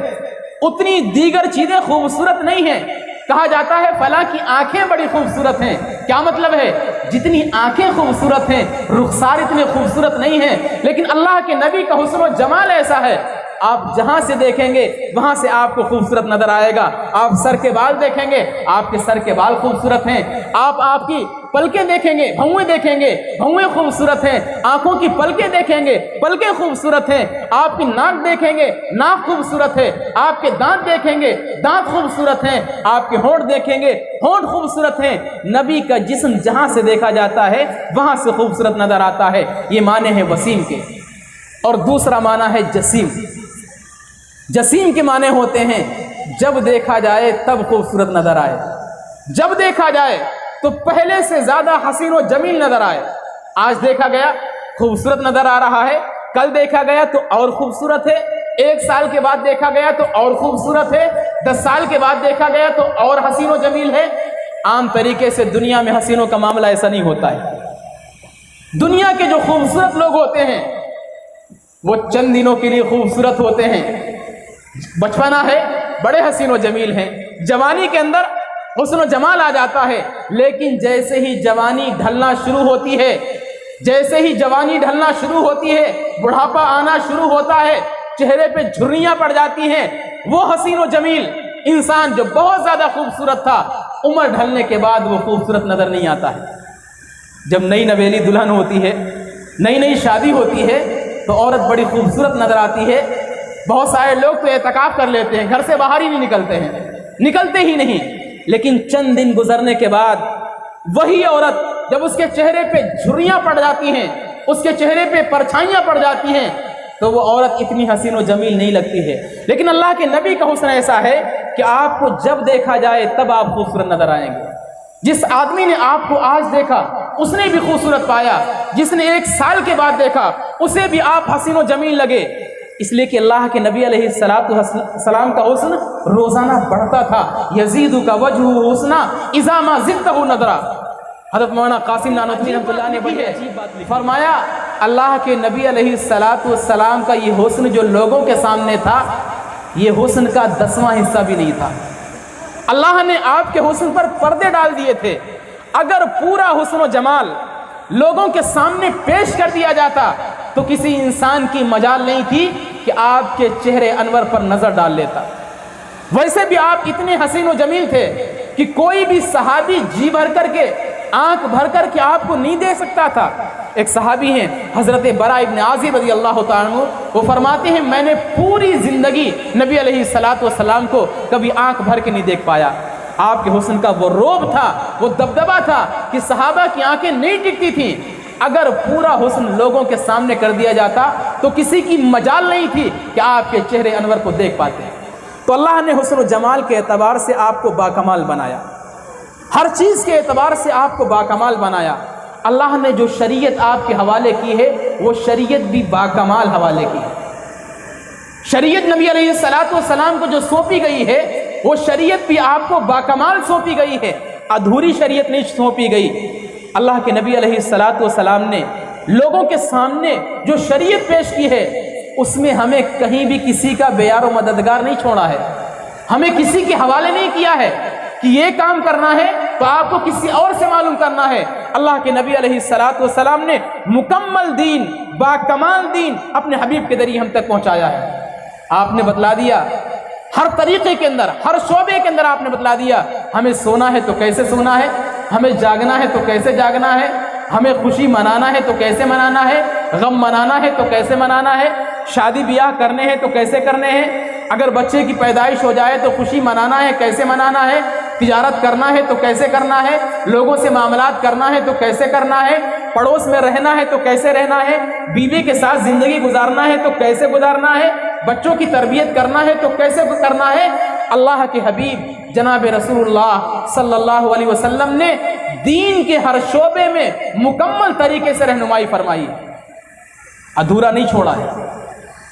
اتنی دیگر چیزیں خوبصورت نہیں ہیں۔ کہا جاتا ہے فلاں کی آنکھیں بڑی خوبصورت ہیں، کیا مطلب ہے؟ جتنی آنکھیں خوبصورت ہیں رخسار اتنے خوبصورت نہیں ہیں۔ لیکن اللہ کے نبی کا حسن و جمال ایسا ہے آپ جہاں سے دیکھیں گے وہاں سے آپ کو خوبصورت نظر آئے گا. آپ سر کے بال دیکھیں گے, آپ کے سر کے بال خوبصورت ہیں. آپ کی پلکیں دیکھیں گے, بھویں دیکھیں گے, بھویں خوبصورت ہیں. آنکھوں کی پلکیں دیکھیں گے, پلکیں خوبصورت ہیں. آپ کی ناک دیکھیں گے, ناک خوبصورت ہے. آپ کے دانت دیکھیں گے, دانت خوبصورت ہیں. آپ کے ہونٹ دیکھیں گے, ہونٹ خوبصورت ہیں. نبی کا جسم جہاں سے دیکھا جاتا ہے وہاں سے خوبصورت نظر آتا ہے. یہ معنی ہے وسیم کے. اور دوسرا معنی ہے جسیم. جسیم کے معنی ہوتے ہیں جب دیکھا جائے تب خوبصورت نظر آئے, جب دیکھا جائے تو پہلے سے زیادہ حسین و جمیل نظر آئے. آج دیکھا گیا خوبصورت نظر آ رہا ہے, کل دیکھا گیا تو اور خوبصورت ہے, 1 سال کے بعد دیکھا گیا تو اور خوبصورت ہے, 10 سال کے بعد دیکھا گیا تو اور حسین و جمیل ہے. عام طریقے سے دنیا میں حسینوں کا معاملہ ایسا نہیں ہوتا ہے. دنیا کے جو خوبصورت لوگ ہوتے ہیں وہ چند دنوں کے لیے خوبصورت ہوتے ہیں. بچپنا ہے, بڑے حسین و جمیل ہیں. جوانی کے اندر حسن و جمال آ جاتا ہے, لیکن جیسے ہی جوانی ڈھلنا شروع ہوتی ہے, جیسے ہی جوانی ڈھلنا شروع ہوتی ہے, بڑھاپا آنا شروع ہوتا ہے, چہرے پہ جھریاں پڑ جاتی ہیں. وہ حسین و جمیل انسان جو بہت زیادہ خوبصورت تھا, عمر ڈھلنے کے بعد وہ خوبصورت نظر نہیں آتا ہے. جب نئی نویلی دلہن ہوتی ہے, نئی شادی ہوتی ہے تو عورت بڑی خوبصورت نظر آتی ہے. بہت سارے لوگ تو اعتکاف کر لیتے ہیں, گھر سے باہر ہی نہیں نکلتے ہیں, نکلتے ہی نہیں. لیکن چند دن گزرنے کے بعد وہی عورت جب اس کے چہرے پہ جھریاں پڑ جاتی ہیں, اس کے چہرے پہ پرچھائیاں پڑ جاتی ہیں, تو وہ عورت اتنی حسین و جمیل نہیں لگتی ہے. لیکن اللہ کے نبی کا حسن ایسا ہے کہ آپ کو جب دیکھا جائے تب آپ خوبصورت نظر آئیں گے. جس آدمی نے آپ کو آج دیکھا اس نے بھی خوبصورت پایا, جس نے 1 سال کے بعد دیکھا اسے بھی آپ حسین و جمیل لگے. اس لیے کہ اللہ کے نبی علیہ السلام کا حسن روزانہ بڑھتا تھا. یزید کا وجہ حسنا اذا ما زدته نظرا. حضرت مولانا قاسم نانوتوی رحمۃ اللہ نے بڑی عجیب بات فرمایا, اللہ کے نبی علیہ السلام کا یہ حسن جو لوگوں کے سامنے تھا, یہ حسن کا 10واں حصہ بھی نہیں تھا. اللہ نے آپ کے حسن پر پردے ڈال دیے تھے. اگر پورا حسن و جمال لوگوں کے سامنے پیش کر دیا جاتا تو کسی انسان کی مجال نہیں تھی کہ آپ کے چہرے انور پر نظر ڈال لیتا. ویسے بھی آپ اتنے حسین و جمیل تھے کہ کوئی بھی صحابی جی بھر کر کے, آنکھ بھر کر کے آپ کو نہیں دے سکتا تھا. ایک صحابی ہیں حضرت براء ابن عازب رضی اللہ تعالیٰ عنہ, وہ فرماتے ہیں میں نے پوری زندگی نبی علیہ السلام کو کبھی آنکھ بھر کے نہیں دیکھ پایا. آپ کے حسن کا وہ روب تھا, وہ دبدبہ تھا کہ صحابہ کی آنکھیں نہیں ٹکتی تھیں. اگر پورا حسن لوگوں کے سامنے کر دیا جاتا تو کسی کی مجال نہیں تھی کہ آپ کے چہرے انور کو دیکھ پاتے. تو اللہ نے حسن و جمال کے اعتبار سے آپ کو باکمال بنایا, ہر چیز کے اعتبار سے آپ کو باکمال بنایا. اللہ نے جو شریعت آپ کے حوالے کی ہے وہ شریعت بھی باکمال حوالے کی ہے. شریعت نبی علیہ السلام کو جو سونپی گئی ہے وہ شریعت بھی آپ کو باکمال سونپی گئی ہے, ادھوری شریعت نہیں سونپی گئی. اللہ کے نبی علیہ السلام نے لوگوں کے سامنے جو شریعت پیش کی ہے اس میں ہمیں کہیں بھی کسی کا بیار و مددگار نہیں چھوڑا ہے, ہمیں کسی کے حوالے نہیں کیا ہے کہ یہ کام کرنا ہے تو آپ کو کسی اور سے معلوم کرنا ہے. اللہ کے نبی علیہ السلام نے مکمل دین, باکمال دین اپنے حبیب کے ذریعے ہم تک پہنچایا ہے. آپ نے بتلا دیا ہر طریقے کے اندر, ہر شعبے کے اندر آپ نے بتلا دیا. ہمیں سونا ہے تو کیسے سونا ہے, ہمیں جاگنا ہے تو کیسے جاگنا ہے, ہمیں خوشی منانا ہے تو کیسے منانا ہے, غم منانا ہے تو کیسے منانا ہے, شادی بیاہ کرنے ہیں تو کیسے کرنے ہیں, اگر بچے کی پیدائش ہو جائے تو خوشی منانا ہے کیسے منانا ہے, تجارت کرنا ہے تو کیسے کرنا ہے, لوگوں سے معاملات کرنا ہے تو کیسے کرنا ہے, پڑوس میں رہنا ہے تو کیسے رہنا ہے, بیوی کے ساتھ زندگی گزارنا ہے تو کیسے گزارنا ہے, بچوں کی تربیت کرنا ہے تو کیسے کرنا ہے. اللہ کے حبیب جناب رسول اللہ صلی اللہ علیہ وسلم نے دین کے ہر شعبے میں مکمل طریقے سے رہنمائی فرمائی, ادھورا نہیں چھوڑا ہے,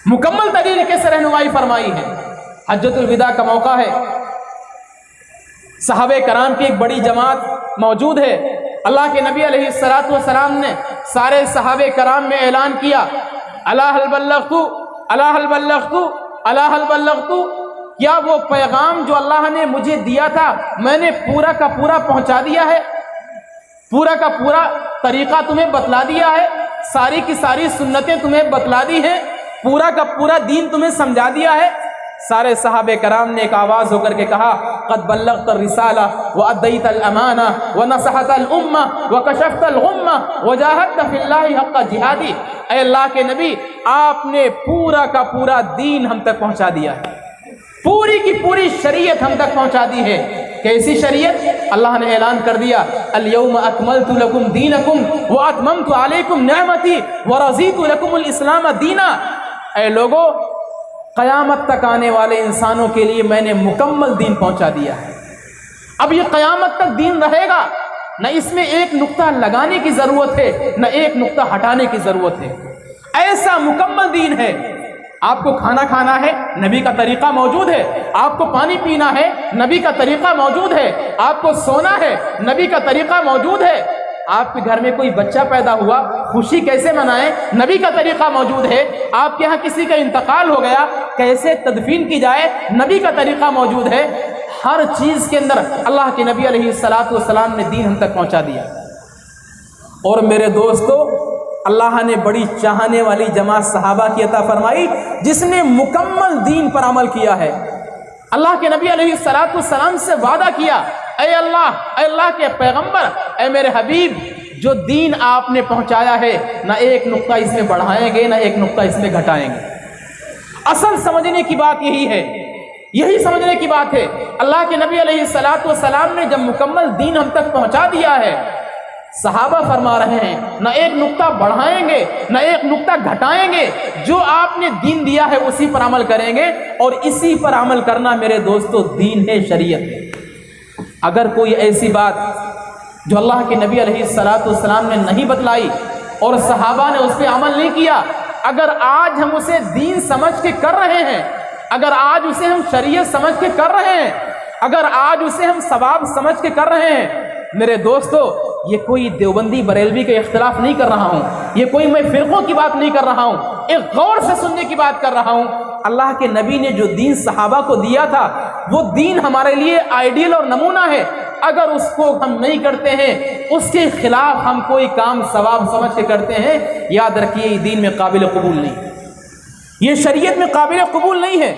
مکمل طریقے سے رہنمائی فرمائی ہے. حجۃ الوداع کا موقع ہے, صحابہ کرام کی ایک بڑی جماعت موجود ہے. اللہ کے نبی علیہ السلام نے سارے صحابہ کرام میں اعلان کیا, الا هل بلغت, الا هل بلغت, الا هل بلغت, کیا وہ پیغام جو اللہ نے مجھے دیا تھا میں نے پورا کا پورا پہنچا دیا ہے, پورا کا پورا طریقہ تمہیں بتلا دیا ہے, ساری کی ساری سنتیں تمہیں بتلا دی ہیں. پورا کا پورا دین تمہیں سمجھا دیا ہے؟ سارے صحابہ کرام نے ایک آواز ہو کر کے کہا قد بلغت الرسالہ وادیت الامانہ ونصحت الامہ وکشفت الغمہ وجاہدت فی اللہ حق جہادی۔ اے اللہ کے نبی، آپ نے پورا کا پورا دین ہم تک پہنچا دیا ہے، پوری کی پوری شریعت ہم تک پہنچا دی ہے۔ کیسی شریعت؟ اللہ نے اعلان کر دیا الیوم اکملت لکم دینکم واتممت علیکم نعمتی ورضیت لکم الاسلام دینا۔ اے لوگو، قیامت تک آنے والے انسانوں کے لیے میں نے مکمل دین پہنچا دیا ہے۔ اب یہ قیامت تک دین رہے گا، نہ اس میں ایک نقطہ لگانے کی ضرورت ہے، نہ ایک نقطہ ہٹانے کی ضرورت ہے۔ ایسا مکمل دین ہے۔ آپ کو کھانا کھانا ہے، نبی کا طریقہ موجود ہے۔ آپ کو پانی پینا ہے، نبی کا طریقہ موجود ہے۔ آپ کو سونا ہے، نبی کا طریقہ موجود ہے۔ آپ کے گھر میں کوئی بچہ پیدا ہوا، خوشی کیسے منائیں، نبی کا طریقہ موجود ہے۔ آپ کے یہاں کسی کا انتقال ہو گیا، کیسے تدفین کی جائے، نبی کا طریقہ موجود ہے۔ ہر چیز کے اندر اللہ کے نبی علیہ السلام نے دین ہم تک پہنچا دیا۔ اور میرے دوستو، اللہ نے بڑی چاہنے والی جماعت صحابہ کی عطا فرمائی جس نے مکمل دین پر عمل کیا ہے۔ اللہ کے نبی علیہ السلام سے وعدہ کیا، اے اللہ کے پیغمبر، اے میرے حبیب، جو دین آپ نے پہنچایا ہے نہ ایک نقطہ اس میں بڑھائیں گے، نہ ایک نقطہ اس میں گھٹائیں گے۔ اصل سمجھنے کی بات یہی ہے، یہی سمجھنے کی بات ہے۔ اللہ کے نبی علیہ السلام نے جب مکمل دین ہم تک پہنچا دیا ہے، صحابہ فرما رہے ہیں نہ ایک نقطہ بڑھائیں گے، نہ ایک نقطہ گھٹائیں گے، جو آپ نے دین دیا ہے اسی پر عمل کریں گے۔ اور اسی پر عمل کرنا میرے دوستو دین ہے، شریعت ہے۔ اگر کوئی ایسی بات جو اللہ کے نبی علیہ السلام نے نہیں بتلائی اور صحابہ نے اس پہ عمل نہیں کیا، اگر آج ہم اسے دین سمجھ کے کر رہے ہیں، اگر آج اسے ہم شریعت سمجھ کے کر رہے ہیں، اگر آج اسے ہم ثواب سمجھ کے کر رہے ہیں، میرے دوستو، یہ کوئی دیوبندی بریلوی کا اختلاف نہیں کر رہا ہوں، یہ کوئی میں فرقوں کی بات نہیں کر رہا ہوں، ایک غور سے سننے کی بات کر رہا ہوں۔ اللہ کے نبی نے جو دین صحابہ کو دیا تھا وہ دین ہمارے لیے آئیڈیل اور نمونہ ہے۔ اگر اس کو ہم نہیں کرتے ہیں، اس کے خلاف ہم کوئی کام ثواب سمجھ کے کرتے ہیں، یاد رکھیے یہ دین میں قابل قبول نہیں، یہ شریعت میں قابل قبول نہیں ہے۔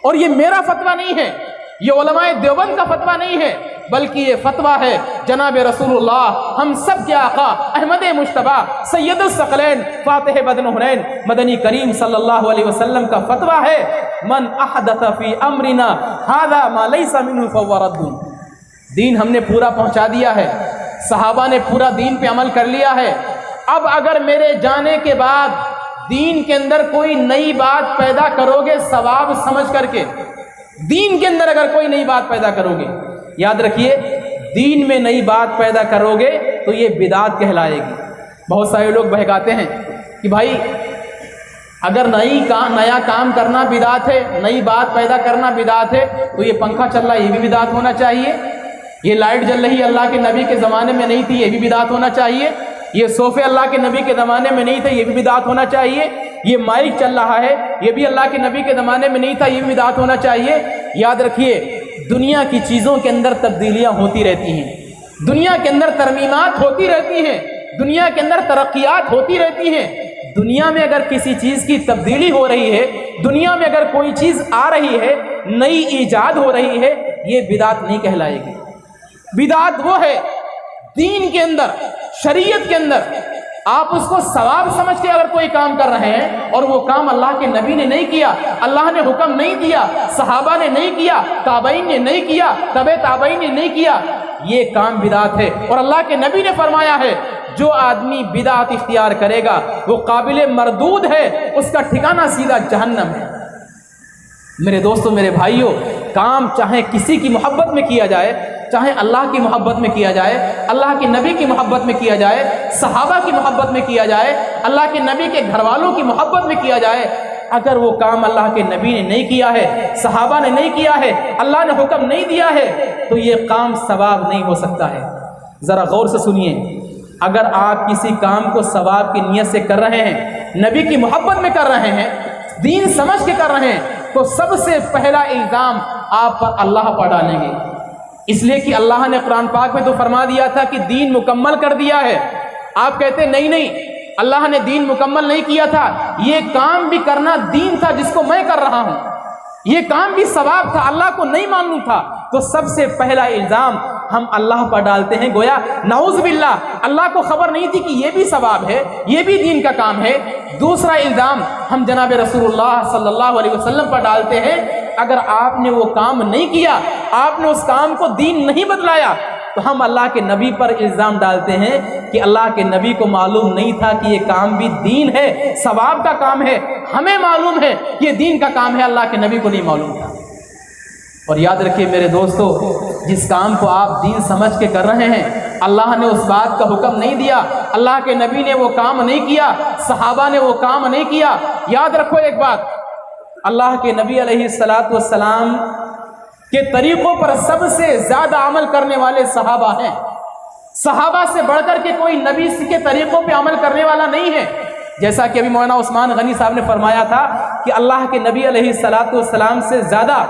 اور یہ میرا فتویٰ نہیں ہے، یہ علماء دیوبند کا فتویٰ نہیں ہے، بلکہ یہ فتویٰ ہے جناب رسول اللہ، ہم سب کے آقا احمد مجتبیٰ سید الثقلین فاتح بدن حنین مدنی کریم صلی اللہ علیہ وسلم کا فتویٰ ہے، من احدث فی امرنا ھذا ما لیس منہ فہو رد۔ دین ہم نے پورا پہنچا دیا ہے، صحابہ نے پورا دین پہ عمل کر لیا ہے۔ اب اگر میرے جانے کے بعد دین کے اندر کوئی نئی بات پیدا کرو گے ثواب سمجھ کر کے، دین کے اندر اگر کوئی نئی بات پیدا کرو گے، یاد رکھیے دین میں نئی بات پیدا کرو گے تو یہ بدعت کہلائے گی۔ بہت سارے لوگ بہکاتے ہیں کہ بھائی اگر نیا کام کرنا بدعت ہے، نئی بات پیدا کرنا بدعت ہے، تو یہ پنکھا چل رہا ہے یہ بھی بدعت ہونا چاہیے، یہ لائٹ جل رہی ہے اللہ کے نبی کے زمانے میں نہیں تھی یہ بھی بدعت ہونا چاہیے، یہ صوفے اللہ کے نبی کے زمانے میں نہیں تھے یہ بھی بدعت ہونا چاہیے، یہ مائک چل رہا ہے یہ بھی اللہ کے نبی کے زمانے میں نہیں تھا یہ بھی بدعت ہونا چاہیے۔ یاد رکھیے دنیا کی چیزوں کے اندر تبدیلیاں ہوتی رہتی ہیں، دنیا کے اندر ترمیمات ہوتی رہتی ہیں، دنیا کے اندر ترقیات ہوتی رہتی ہیں۔ دنیا میں اگر کسی چیز کی تبدیلی ہو رہی ہے، دنیا میں اگر کوئی چیز آ رہی ہے، نئی ایجاد ہو رہی ہے، یہ بدعت نہیں کہلائے گی۔ بدعت وہ ہے دین کے اندر، شریعت کے اندر آپ اس کو ثواب سمجھ کے اگر کوئی کام کر رہے ہیں اور وہ کام اللہ کے نبی نے نہیں کیا، اللہ نے حکم نہیں دیا، صحابہ نے نہیں کیا، تابعین نے نہیں کیا، تبع تابعین نے نہیں کیا، یہ کام بدعت ہے۔ اور اللہ کے نبی نے فرمایا ہے جو آدمی بدعت اختیار کرے گا وہ قابل مردود ہے، اس کا ٹھکانہ سیدھا جہنم ہے۔ میرے دوستو، میرے بھائیوں، کام چاہے کسی کی محبت میں کیا جائے، چاہے اللہ کی محبت میں کیا جائے، اللہ کے نبی کی محبت میں کیا جائے، صحابہ کی محبت میں کیا جائے، اللہ کے نبی کے گھر والوں کی محبت میں کیا جائے، اگر وہ کام اللہ کے نبی نے نہیں کیا ہے، صحابہ نے نہیں کیا ہے، اللہ نے حکم نہیں دیا ہے، تو یہ کام ثواب نہیں ہو سکتا ہے۔ ذرا غور سے سنیے، اگر آپ کسی کام کو ثواب کی نیت سے کر رہے ہیں، نبی کی محبت میں کر رہے ہیں، دین سمجھ کے کر رہے ہیں، تو سب سے پہلا الزام آپ پر اللہ پر ڈالیں گے، اس لیے کہ اللہ نے قرآن پاک میں تو فرما دیا تھا کہ دین مکمل کر دیا ہے۔ آپ کہتے ہیں نہیں اللہ نے دین مکمل نہیں کیا تھا، یہ کام بھی کرنا دین تھا جس کو میں کر رہا ہوں، یہ کام بھی ثواب تھا، اللہ کو نہیں معلوم تھا، تو سب سے پہلا الزام ہم اللہ پر ڈالتے ہیں، گویا نعوذ باللہ اللہ کو خبر نہیں تھی کہ یہ بھی ثواب ہے، یہ بھی دین کا کام ہے۔ دوسرا الزام ہم جناب رسول اللہ صلی اللہ علیہ وسلم پر ڈالتے ہیں، اگر آپ نے وہ کام نہیں کیا، آپ نے اس کام کو دین نہیں بدلایا، تو ہم اللہ کے نبی پر الزام ڈالتے ہیں کہ اللہ کے نبی کو معلوم نہیں تھا کہ یہ کام بھی دین ہے، ثواب کا کام ہے، ہمیں معلوم ہے کہ یہ دین کا کام ہے، اللہ کے نبی کو نہیں معلوم تھا۔ اور یاد رکھیے میرے دوستو، جس کام کو آپ دین سمجھ کے کر رہے ہیں، اللہ نے اس بات کا حکم نہیں دیا، اللہ کے نبی نے وہ کام نہیں کیا، صحابہ نے وہ کام نہیں کیا۔ یاد رکھو ایک بات، اللہ کے نبی علیہ الصلاۃ والسلام کے طریقوں پر سب سے زیادہ عمل کرنے والے صحابہ ہیں، صحابہ سے بڑھ کر کے کوئی نبی کے طریقوں پہ عمل کرنے والا نہیں ہے۔ جیسا کہ ابھی مولانا عثمان غنی صاحب نے فرمایا تھا کہ اللہ کے نبی علیہ الصلاۃ والسلام سے زیادہ،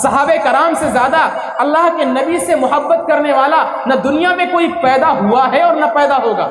صحابہ کرام سے زیادہ اللہ کے نبی سے محبت کرنے والا نہ دنیا میں کوئی پیدا ہوا ہے اور نہ پیدا ہوگا۔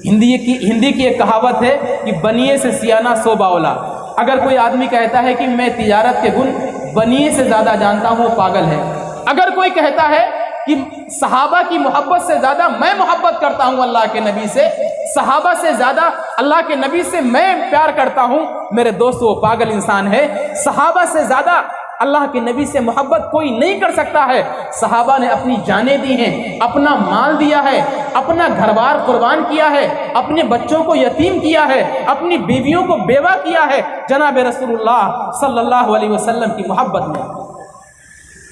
ہندی کی ایک کہاوت ہے کہ بنیے سے سیانہ سو باولا۔ اگر کوئی آدمی کہتا ہے کہ میں تجارت کے گن بنیے سے زیادہ جانتا ہوں، وہ پاگل ہے۔ اگر کوئی کہتا ہے کہ صحابہ کی محبت سے زیادہ میں محبت کرتا ہوں اللہ کے نبی سے، صحابہ سے زیادہ اللہ کے نبی سے میں پیار کرتا ہوں، میرے دوست وہ پاگل انسان ہے۔ صحابہ سے زیادہ اللہ کے نبی سے محبت کوئی نہیں کر سکتا ہے۔ صحابہ نے اپنی جانیں دی ہیں، اپنا مال دیا ہے، اپنا گھر بار قربان کیا ہے، اپنے بچوں کو یتیم کیا ہے، اپنی بیویوں کو بیوہ کیا ہے جناب رسول اللہ صلی اللہ علیہ وسلم کی محبت میں۔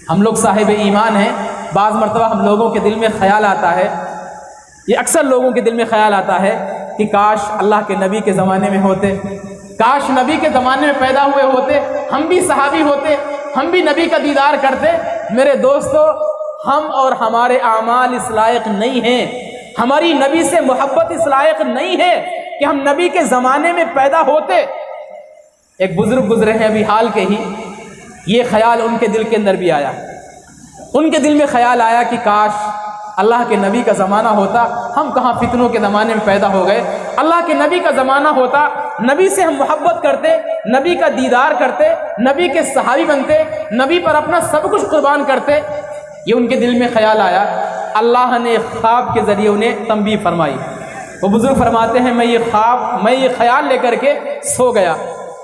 ہم لوگ صاحب ایمان ہیں، بعض مرتبہ ہم لوگوں کے دل میں خیال آتا ہے، یہ اکثر لوگوں کے دل میں خیال آتا ہے کہ کاش اللہ کے نبی کے زمانے میں ہوتے، کاش نبی کے زمانے میں پیدا ہوئے ہوتے، ہم بھی صحابی ہوتے، ہم بھی نبی کا دیدار کرتے۔ میرے دوستو، ہم اور ہمارے اعمال اس لائق نہیں ہیں، ہماری نبی سے محبت اس لائق نہیں ہے کہ ہم نبی کے زمانے میں پیدا ہوتے۔ ایک بزرگ گزرے ہیں ابھی حال کے ہی، یہ خیال ان کے دل کے اندر بھی آیا، ان کے دل میں خیال آیا کہ کاش اللہ کے نبی کا زمانہ ہوتا، ہم کہاں فتنوں کے زمانے میں پیدا ہو گئے، اللہ کے نبی کا زمانہ ہوتا، نبی سے ہم محبت کرتے، نبی کا دیدار کرتے، نبی کے صحابی بنتے، نبی پر اپنا سب کچھ قربان کرتے۔ یہ ان کے دل میں خیال آیا، اللہ نے خواب کے ذریعے انہیں تنبیہ فرمائی۔ وہ بزرگ فرماتے ہیں میں یہ خیال لے کر کے سو گیا،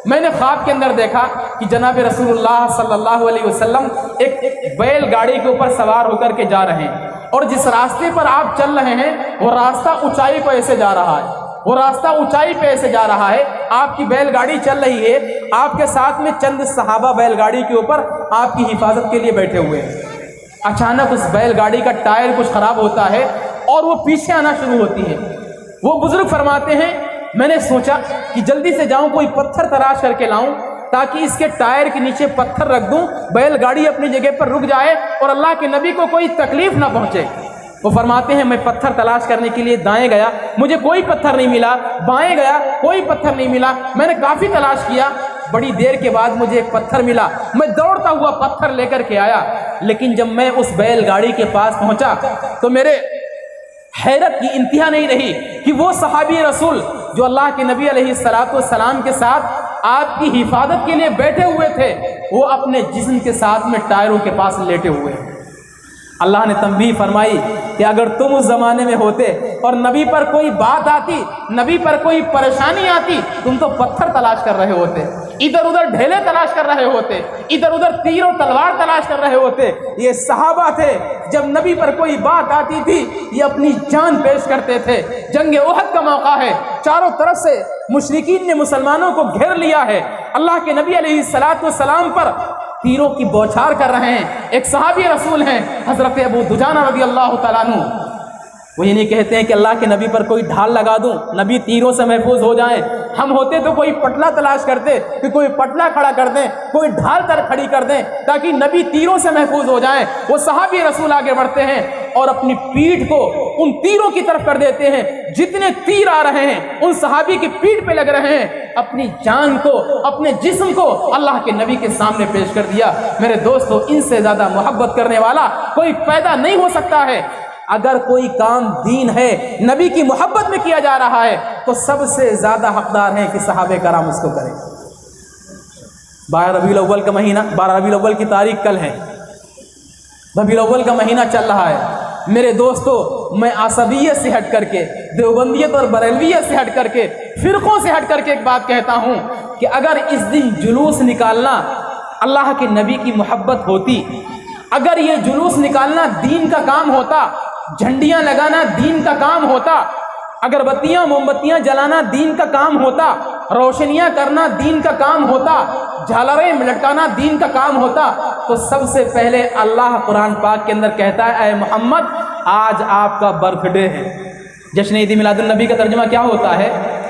میں نے خواب کے اندر دیکھا کہ جناب رسول اللہ صلی اللہ علیہ وسلم ایک بیل گاڑی کے اوپر سوار ہو کر کے جا رہے ہیں، اور جس راستے پر آپ چل رہے ہیں وہ راستہ اونچائی پہ ایسے جا رہا ہے، وہ راستہ اونچائی پہ ایسے جا رہا ہے، آپ کی بیل گاڑی چل رہی ہے، آپ کے ساتھ میں چند صحابہ بیل گاڑی کے اوپر آپ کی حفاظت کے لیے بیٹھے ہوئے ہیں۔ اچانک اس بیل گاڑی کا ٹائر کچھ خراب ہوتا ہے اور وہ پیچھے آنا شروع ہوتی ہے۔ وہ بزرگ فرماتے ہیں میں نے سوچا کہ جلدی سے جاؤں، کوئی پتھر تلاش کر کے لاؤں تاکہ اس کے ٹائر کے نیچے پتھر رکھ دوں، بیل گاڑی اپنی جگہ پر رک جائے اور اللہ کے نبی کو کوئی تکلیف نہ پہنچے۔ وہ فرماتے ہیں میں پتھر تلاش کرنے کے لیے دائیں گیا، مجھے کوئی پتھر نہیں ملا، بائیں گیا کوئی پتھر نہیں ملا، میں نے کافی تلاش کیا، بڑی دیر کے بعد مجھے ایک پتھر ملا، میں دوڑتا ہوا پتھر لے کر کے آیا، لیکن جب میں اس بیل گاڑی کے پاس پہنچا تو میرے حیرت کی انتہا نہیں رہی کہ وہ صحابی رسول جو اللہ کے نبی علیہ الصلاۃ والسلام کے ساتھ آپ کی حفاظت کے لیے بیٹھے ہوئے تھے، وہ اپنے جسم کے ساتھ میں ٹائروں کے پاس لیٹے ہوئے ہیں۔ اللہ نے تنبیہ فرمائی کہ اگر تم اس زمانے میں ہوتے اور نبی پر کوئی بات آتی، نبی پر کوئی پریشانی آتی، تم تو پتھر تلاش کر رہے ہوتے، ادھر ادھر ڈھیلے تلاش کر رہے ہوتے، ادھر ادھر تیر اور تلوار تلاش کر رہے ہوتے۔ یہ صحابہ تھے، جب نبی پر کوئی بات آتی تھی یہ اپنی جان پیش کرتے تھے۔ جنگ احد کا موقع ہے، چاروں طرف سے مشرکین نے مسلمانوں کو گھیر لیا ہے، اللہ کے نبی علیہ الصلاۃ والسلام پر تیروں کی بوچھار کر رہے ہیں۔ ایک صحابی رسول ہیں حضرت ابو دجانہ رضی اللہ تعالیٰ عنہ، وہ یہ نہیں کہتے ہیں کہ اللہ کے نبی پر کوئی ڈھال لگا دوں نبی تیروں سے محفوظ ہو جائیں، ہم ہوتے تو کوئی پٹلا تلاش کرتے کہ کوئی پٹلا کھڑا کر دیں، کوئی ڈھال کھڑی کر دیں تاکہ نبی تیروں سے محفوظ ہو جائیں۔ وہ صحابی رسول آگے بڑھتے ہیں اور اپنی پیٹھ کو ان تیروں کی طرف کر دیتے ہیں، جتنے تیر آ رہے ہیں ان صحابی کی پیٹھ پہ لگ رہے ہیں، اپنی جان کو، اپنے جسم کو اللہ کے نبی کے سامنے پیش کر دیا۔ میرے دوستو، ان سے زیادہ محبت کرنے والا کوئی پیدا نہیں ہو سکتا ہے۔ اگر کوئی کام دین ہے، نبی کی محبت میں کیا جا رہا ہے، تو سب سے زیادہ حقدار ہیں کہ صحابہ کرام اس کو کریں۔ 12 ربیع الاول کا مہینہ، 12 ربیع الاول کی تاریخ کل ہے، ربیع الاول کا مہینہ چل رہا ہے۔ میرے دوستو، میں عصبیت سے ہٹ کر کے، دیوبندیت اور بریلویت سے ہٹ کر کے، فرقوں سے ہٹ کر کے ایک بات کہتا ہوں کہ اگر اس دن جلوس نکالنا اللہ کے نبی کی محبت ہوتی، اگر یہ جلوس نکالنا دین کا کام ہوتا، جھنڈیاں لگانا دین کا کام ہوتا، اگربتیاں موم بتیاں جلانا دین کا کام ہوتا، روشنیاں کرنا دین کا کام ہوتا، جھالریں لٹکانا دین کا کام ہوتا، تو سب سے پہلے اللہ قرآن پاک کے اندر کہتا ہے اے محمد آج آپ کا برتھ ڈے ہے۔ جشن عید میلاد النبی کا ترجمہ کیا ہوتا ہے؟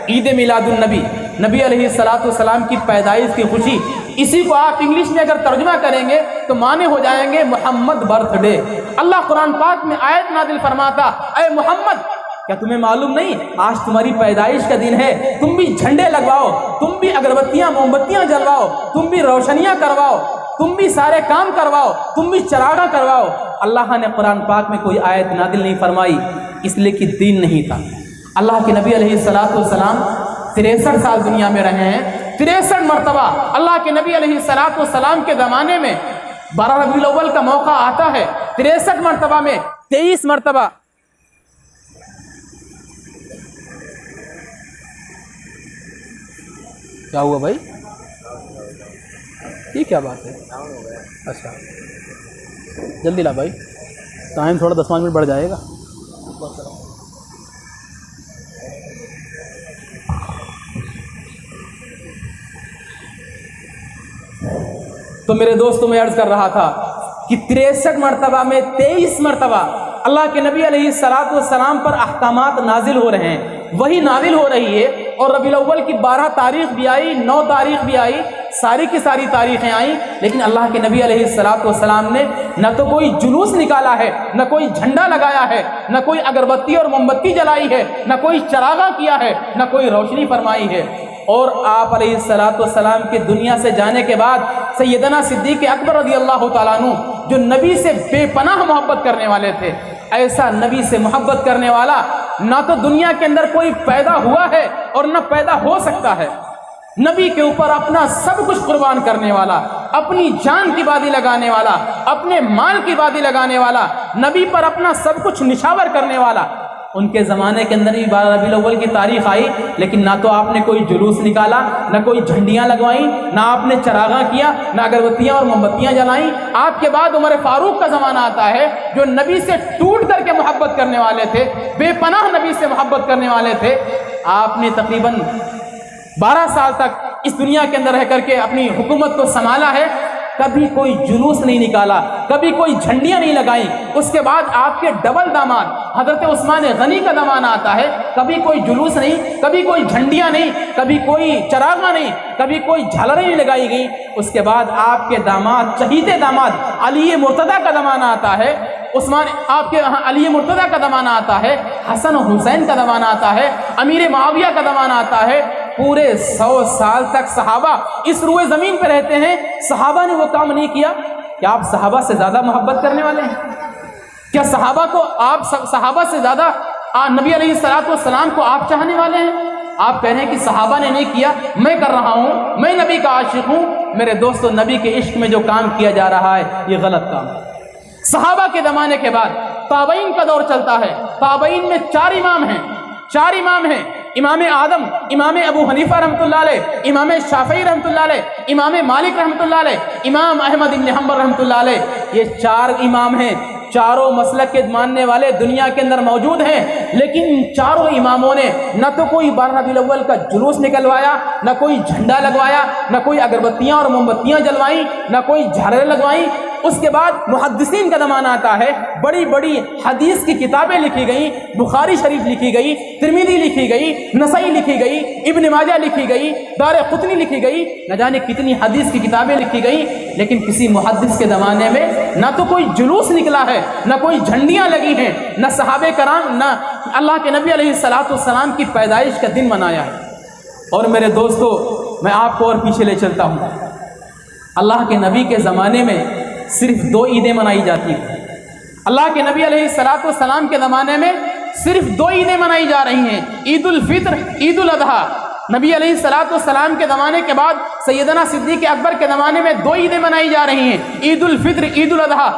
عید میلاد النبی، نبی علیہ السلام کی پیدائش کی خوشی۔ اسی کو آپ انگلش میں اگر ترجمہ کریں گے تو معنی ہو جائیں گے محمد برتھ ڈے۔ اللہ قرآن پاک میں آیت نازل فرماتا اے محمد کیا تمہیں معلوم نہیں آج تمہاری پیدائش کا دن ہے؟ تم بھی جھنڈے لگواؤ، تم بھی اگربتیاں موم بتیاں جلواؤ، تم بھی روشنیاں کرواؤ، تم بھی سارے کام کرواؤ، تم بھی چراغاں کرواؤ۔ اللہ نے قرآن پاک میں کوئی آیت نازل نہیں فرمائی، اس لیے کہ دین نہیں تھا۔ اللہ کے نبی علیہ السلام 63 سال دنیا میں رہے ہیں، 63 مرتبہ اللہ کے نبی علیہ السلام کے زمانے میں 12 ربیع الاول کا موقع آتا ہے، 63 مرتبہ میں 23 مرتبہ کیا ہوا بھائی؟ یہ کیا بات ہے؟ اچھا جلدی لا بھائی، ٹائم تھوڑا 10 منٹ بڑھ جائے گا۔ تو میرے دوستوں میں عرض کر رہا تھا کہ 63 مرتبہ میں 23 مرتبہ اللہ کے نبی علیہ السلام پر احکامات نازل ہو رہے ہیں، وہی نازل ہو رہی ہے۔ اور ربیع الاول کی 12 تاریخ بھی آئی، 9 تاریخ بھی آئی، ساری کی ساری تاریخیں آئیں، لیکن اللہ کے نبی علیہ السلام نے نہ تو کوئی جلوس نکالا ہے، نہ کوئی جھنڈا لگایا ہے، نہ کوئی اگربتی اور موم بتی جلائی ہے، نہ کوئی چراغاں کیا ہے، نہ کوئی روشنی فرمائی ہے۔ اور آپ علیہ السلام کے دنیا سے جانے کے بعد سیدنا صدیق اکبر رضی اللہ تعالیٰ عنہ جو نبی سے بے پناہ محبت کرنے والے تھے، ایسا نبی سے محبت کرنے والا نہ تو دنیا کے اندر کوئی پیدا ہوا ہے اور نہ پیدا ہو سکتا ہے۔ نبی کے اوپر اپنا سب کچھ قربان کرنے والا، اپنی جان کی بازی لگانے والا، اپنے مال کی بازی لگانے والا، نبی پر اپنا سب کچھ نچھاور کرنے والا، ان کے زمانے کے اندر بھی 12 ربیع الاول کی تاریخ آئی، لیکن نہ تو آپ نے کوئی جلوس نکالا، نہ کوئی جھنڈیاں لگوائیں، نہ آپ نے چراغاں کیا، نہ اگربتیاں اور موم بتیاں جلائیں۔ آپ کے بعد عمر فاروق کا زمانہ آتا ہے جو نبی سے ٹوٹ کر کے محبت کرنے والے تھے، بے پناہ نبی سے محبت کرنے والے تھے۔ آپ نے تقریباً 12 سال تک اس دنیا کے اندر رہ کر کے اپنی حکومت کو سنبھالا ہے، کبھی کوئی جلوس نہیں نکالا، کبھی کوئی جھنڈیاں نہیں لگائیں۔ اس کے بعد آپ کے ڈبل داماد حضرت عثمان غنی کا زمانہ آتا ہے، کبھی کوئی جلوس نہیں، کبھی کوئی جھنڈیاں نہیں، کبھی کوئی چراغاں نہیں، کبھی کوئی جھالریں نہیں لگائی گئیں۔ اس کے بعد آپ کے داماد، چہیتے داماد علی مرتضیٰ کا زمانہ آتا ہے، آپ کے علی مرتضیٰ کا زمانہ آتا ہے، حسن و حسین کا زمانہ آتا ہے، امیر معاویہ کا زمانہ آتا ہے۔ پورے 100 سال تک صحابہ اس روئے زمین پہ رہتے ہیں، صحابہ نے وہ کام نہیں کیا۔ کیا آپ صحابہ سے زیادہ محبت کرنے والے ہیں؟ کیا صحابہ سے زیادہ نبی علیہ السلام کو آپ چاہنے والے ہیں؟ آپ کہہ رہے ہیں کہ صحابہ نے نہیں کیا، میں کر رہا ہوں، میں نبی کا عاشق ہوں۔ میرے دوستو، نبی کے عشق میں جو کام کیا جا رہا ہے یہ غلط کام ہے۔ صحابہ کے زمانے کے بعد تابعین کا دور چلتا ہے۔ تابعین میں 4 امام ہیں، امام اعظم، امام ابو حنیفہ رحمۃ اللہ علیہ، امام شافعی رحمۃ اللہ علیہ، امام مالک رحمۃ اللہ علیہ، امام احمد بن حنبل رحمۃ اللہ علیہ۔ یہ 4 امام ہیں، چاروں مسلک کے ماننے والے دنیا کے اندر موجود ہیں، لیکن ان چاروں اماموں نے نہ تو کوئی 12 ربیع الاول کا جلوس نکلوایا، نہ کوئی جھنڈا لگوایا، نہ کوئی اگربتیاں اور موم بتیاں جلوائیں، نہ کوئی جھالریں لگوائیں۔ اس کے بعد محدثین کا زمانہ آتا ہے، بڑی بڑی حدیث کی کتابیں لکھی گئیں، بخاری شریف لکھی گئی، ترمذی لکھی گئی، نسائی لکھی گئی، ابن ماجہ لکھی گئی، دارقطنی لکھی گئی، نہ جانے کتنی حدیث کی کتابیں لکھی گئیں، لیکن کسی محدث کے زمانے میں نہ تو کوئی جلوس نکلا ہے، نہ کوئی جھنڈیاں لگی ہیں، نہ صحابہ کرام، نہ اللہ کے نبی علیہ السلام کی پیدائش کا دن منایا ہے۔ اور میرے دوستو، میں آپ کو اور پیچھے لے چلتا ہوں۔ اللہ کے نبی کے زمانے میں صرف 2 عیدیں منائی جاتی ہیں۔ اللہ کے نبی علیہ الصلوۃ والسلام کے زمانے میں صرف 2 عیدیں منائی جا رہی ہیں، عید الفطر، عید الاضحیٰ۔ نبی علیہ الصلوۃ والسلام کے زمانے کے بعد سیدنا صدیق اکبر کے زمانے میں 2 عیدیں منائی جا رہی ہیں، عید الفطر، عید الاضحیٰ۔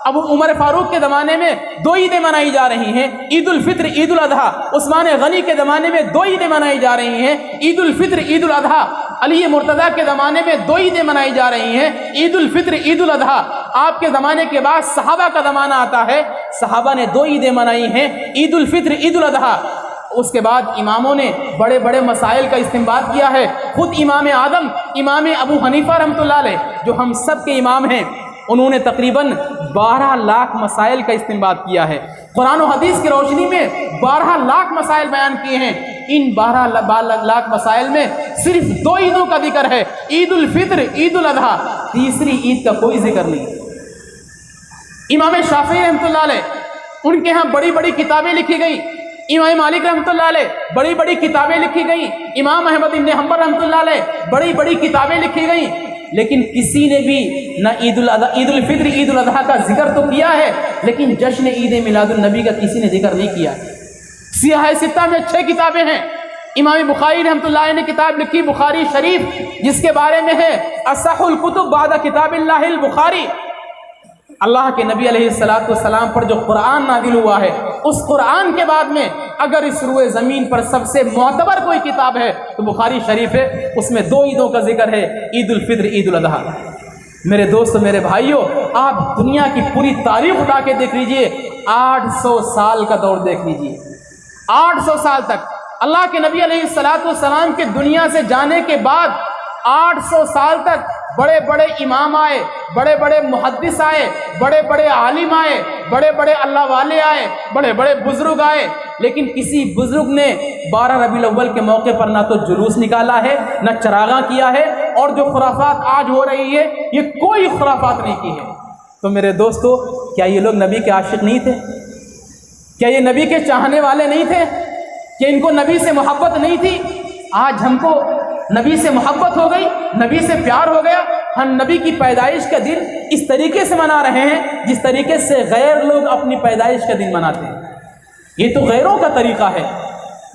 ابو عمر فاروق کے زمانے میں 2 عیدیں منائی جا رہی ہیں، عید الفطر، عید الاضحیٰ۔ عثمان غنی کے زمانے میں 2 عیدیں منائی جا رہی ہیں، عید الفطر، عید الاضحیٰ۔ علی مرتضیٰ کے زمانے میں 2 عیدیں منائی جا رہی ہیں، عید الفطر، عید الاضحیٰ۔ آپ کے زمانے کے بعد صحابہ کا زمانہ آتا ہے، صحابہ نے 2 عیدیں منائی ہیں، عید الفطر، عید الاضحیٰ۔ اس کے بعد اماموں نے بڑے بڑے مسائل کا استنباط کیا ہے۔ خود امام اعظم امام ابو حنیفہ رحمۃ اللہ علیہ، جو ہم سب کے امام ہیں، انہوں نے تقریباً 12 لاکھ مسائل کا استنباط کیا ہے۔ قرآن و حدیث کی روشنی میں 12 لاکھ مسائل بیان کیے ہیں۔ ان 12 لاکھ مسائل میں صرف 2 عیدوں کا ذکر ہے، عید الفطر، عید الاضحیٰ۔ تیسری عید کا کوئی ذکر نہیں۔ امام شافعی رحمۃ اللہ علیہ، ان کے ہاں بڑی بڑی کتابیں لکھی گئیں۔ امام مالک رحمۃ اللہ علیہ، بڑی بڑی کتابیں لکھی گئیں۔ امام احمد بن حنبل رحمۃ اللہ علیہ، بڑی بڑی کتابیں لکھی گئیں، لیکن کسی نے بھی نہ عید الفطر، عید الاضحیٰ کا ذکر تو کیا ہے، لیکن جشن عید میلاد النبی کا کسی نے ذکر نہیں کیا۔ سیاہ ستہ میں 6 کتابیں ہیں۔ امام بخاری رحمۃ اللہ علیہ نے کتاب لکھی بخاری شریف، جس کے بارے میں ہے اصح الکتب بعد کتاب اللہ البخاری۔ اللہ کے نبی علیہ الصلوۃ والسلام پر جو قرآن نازل ہوا ہے، اس قرآن کے بعد میں اگر اس روئے زمین پر سب سے معتبر کوئی کتاب ہے تو بخاری شریف ہے۔ اس میں 2 عیدوں کا ذکر ہے، عید الفطر، عید الاضحیٰ۔ میرے دوستو، میرے بھائیوں، آپ دنیا کی پوری تاریخ اٹھا کے دیکھ لیجئے، 800 سال کا دور دیکھ لیجئے۔ 800 سال تک اللہ کے نبی علیہ الصلوۃ والسلام کے دنیا سے جانے کے بعد 800 سال تک بڑے بڑے امام آئے، بڑے بڑے محدث آئے، بڑے بڑے عالم آئے، بڑے بڑے اللہ والے آئے، بڑے بڑے بزرگ آئے، لیکن کسی بزرگ نے 12 ربیع الاول کے موقع پر نہ تو جلوس نکالا ہے، نہ چراغاں کیا ہے، اور جو خرافات آج ہو رہی ہے یہ کوئی خرافات نہیں کی ہے۔ تو میرے دوستو، کیا یہ لوگ نبی کے عاشق نہیں تھے؟ کیا یہ نبی کے چاہنے والے نہیں تھے؟ کیا ان کو نبی سے محبت نہیں تھی؟ آج ہم کو نبی سے محبت ہو گئی، نبی سے پیار ہو گیا، ہم نبی کی پیدائش کا دن اس طریقے سے منا رہے ہیں جس طریقے سے غیر لوگ اپنی پیدائش کا دن مناتے ہیں۔ یہ تو غیروں کا طریقہ ہے۔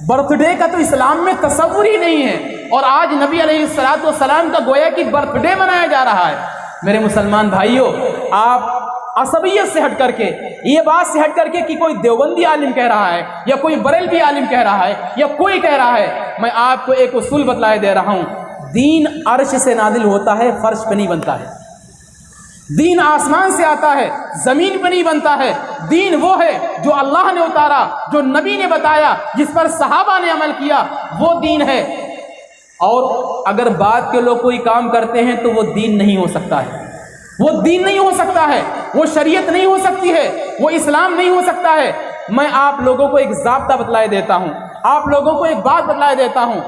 برتھ ڈے کا تو اسلام میں تصور ہی نہیں ہے، اور آج نبی علیہ الصلوۃ والسلام کا گویا کہ برتھ ڈے منایا جا رہا ہے۔ میرے مسلمان بھائیوں، آپ عصبیت سے ہٹ کر کے، یہ بات سے ہٹ کر کے کہ کوئی دیوبندی عالم کہہ رہا ہے یا کوئی بریلوی عالم کہہ رہا ہے یا کوئی کہہ رہا ہے، میں آپ کو ایک اصول بتلائے دے رہا ہوں۔ دین عرش سے نازل ہوتا ہے، فرش پہ نہیں بنتا ہے۔ دین آسمان سے آتا ہے، زمین پہ نہیں بنتا ہے۔ دین وہ ہے جو اللہ نے اتارا، جو نبی نے بتایا، جس پر صحابہ نے عمل کیا، وہ دین ہے۔ اور اگر بعد کے لوگ کوئی کام کرتے ہیں تو وہ دین نہیں ہو سکتا ہے، وہ دین نہیں ہو سکتا ہے، وہ شریعت نہیں ہو سکتی ہے، وہ اسلام نہیں ہو سکتا ہے۔ میں آپ لوگوں کو ایک ضابطہ بتلائے دیتا ہوں، آپ لوگوں کو ایک بات بتلائے دیتا ہوں۔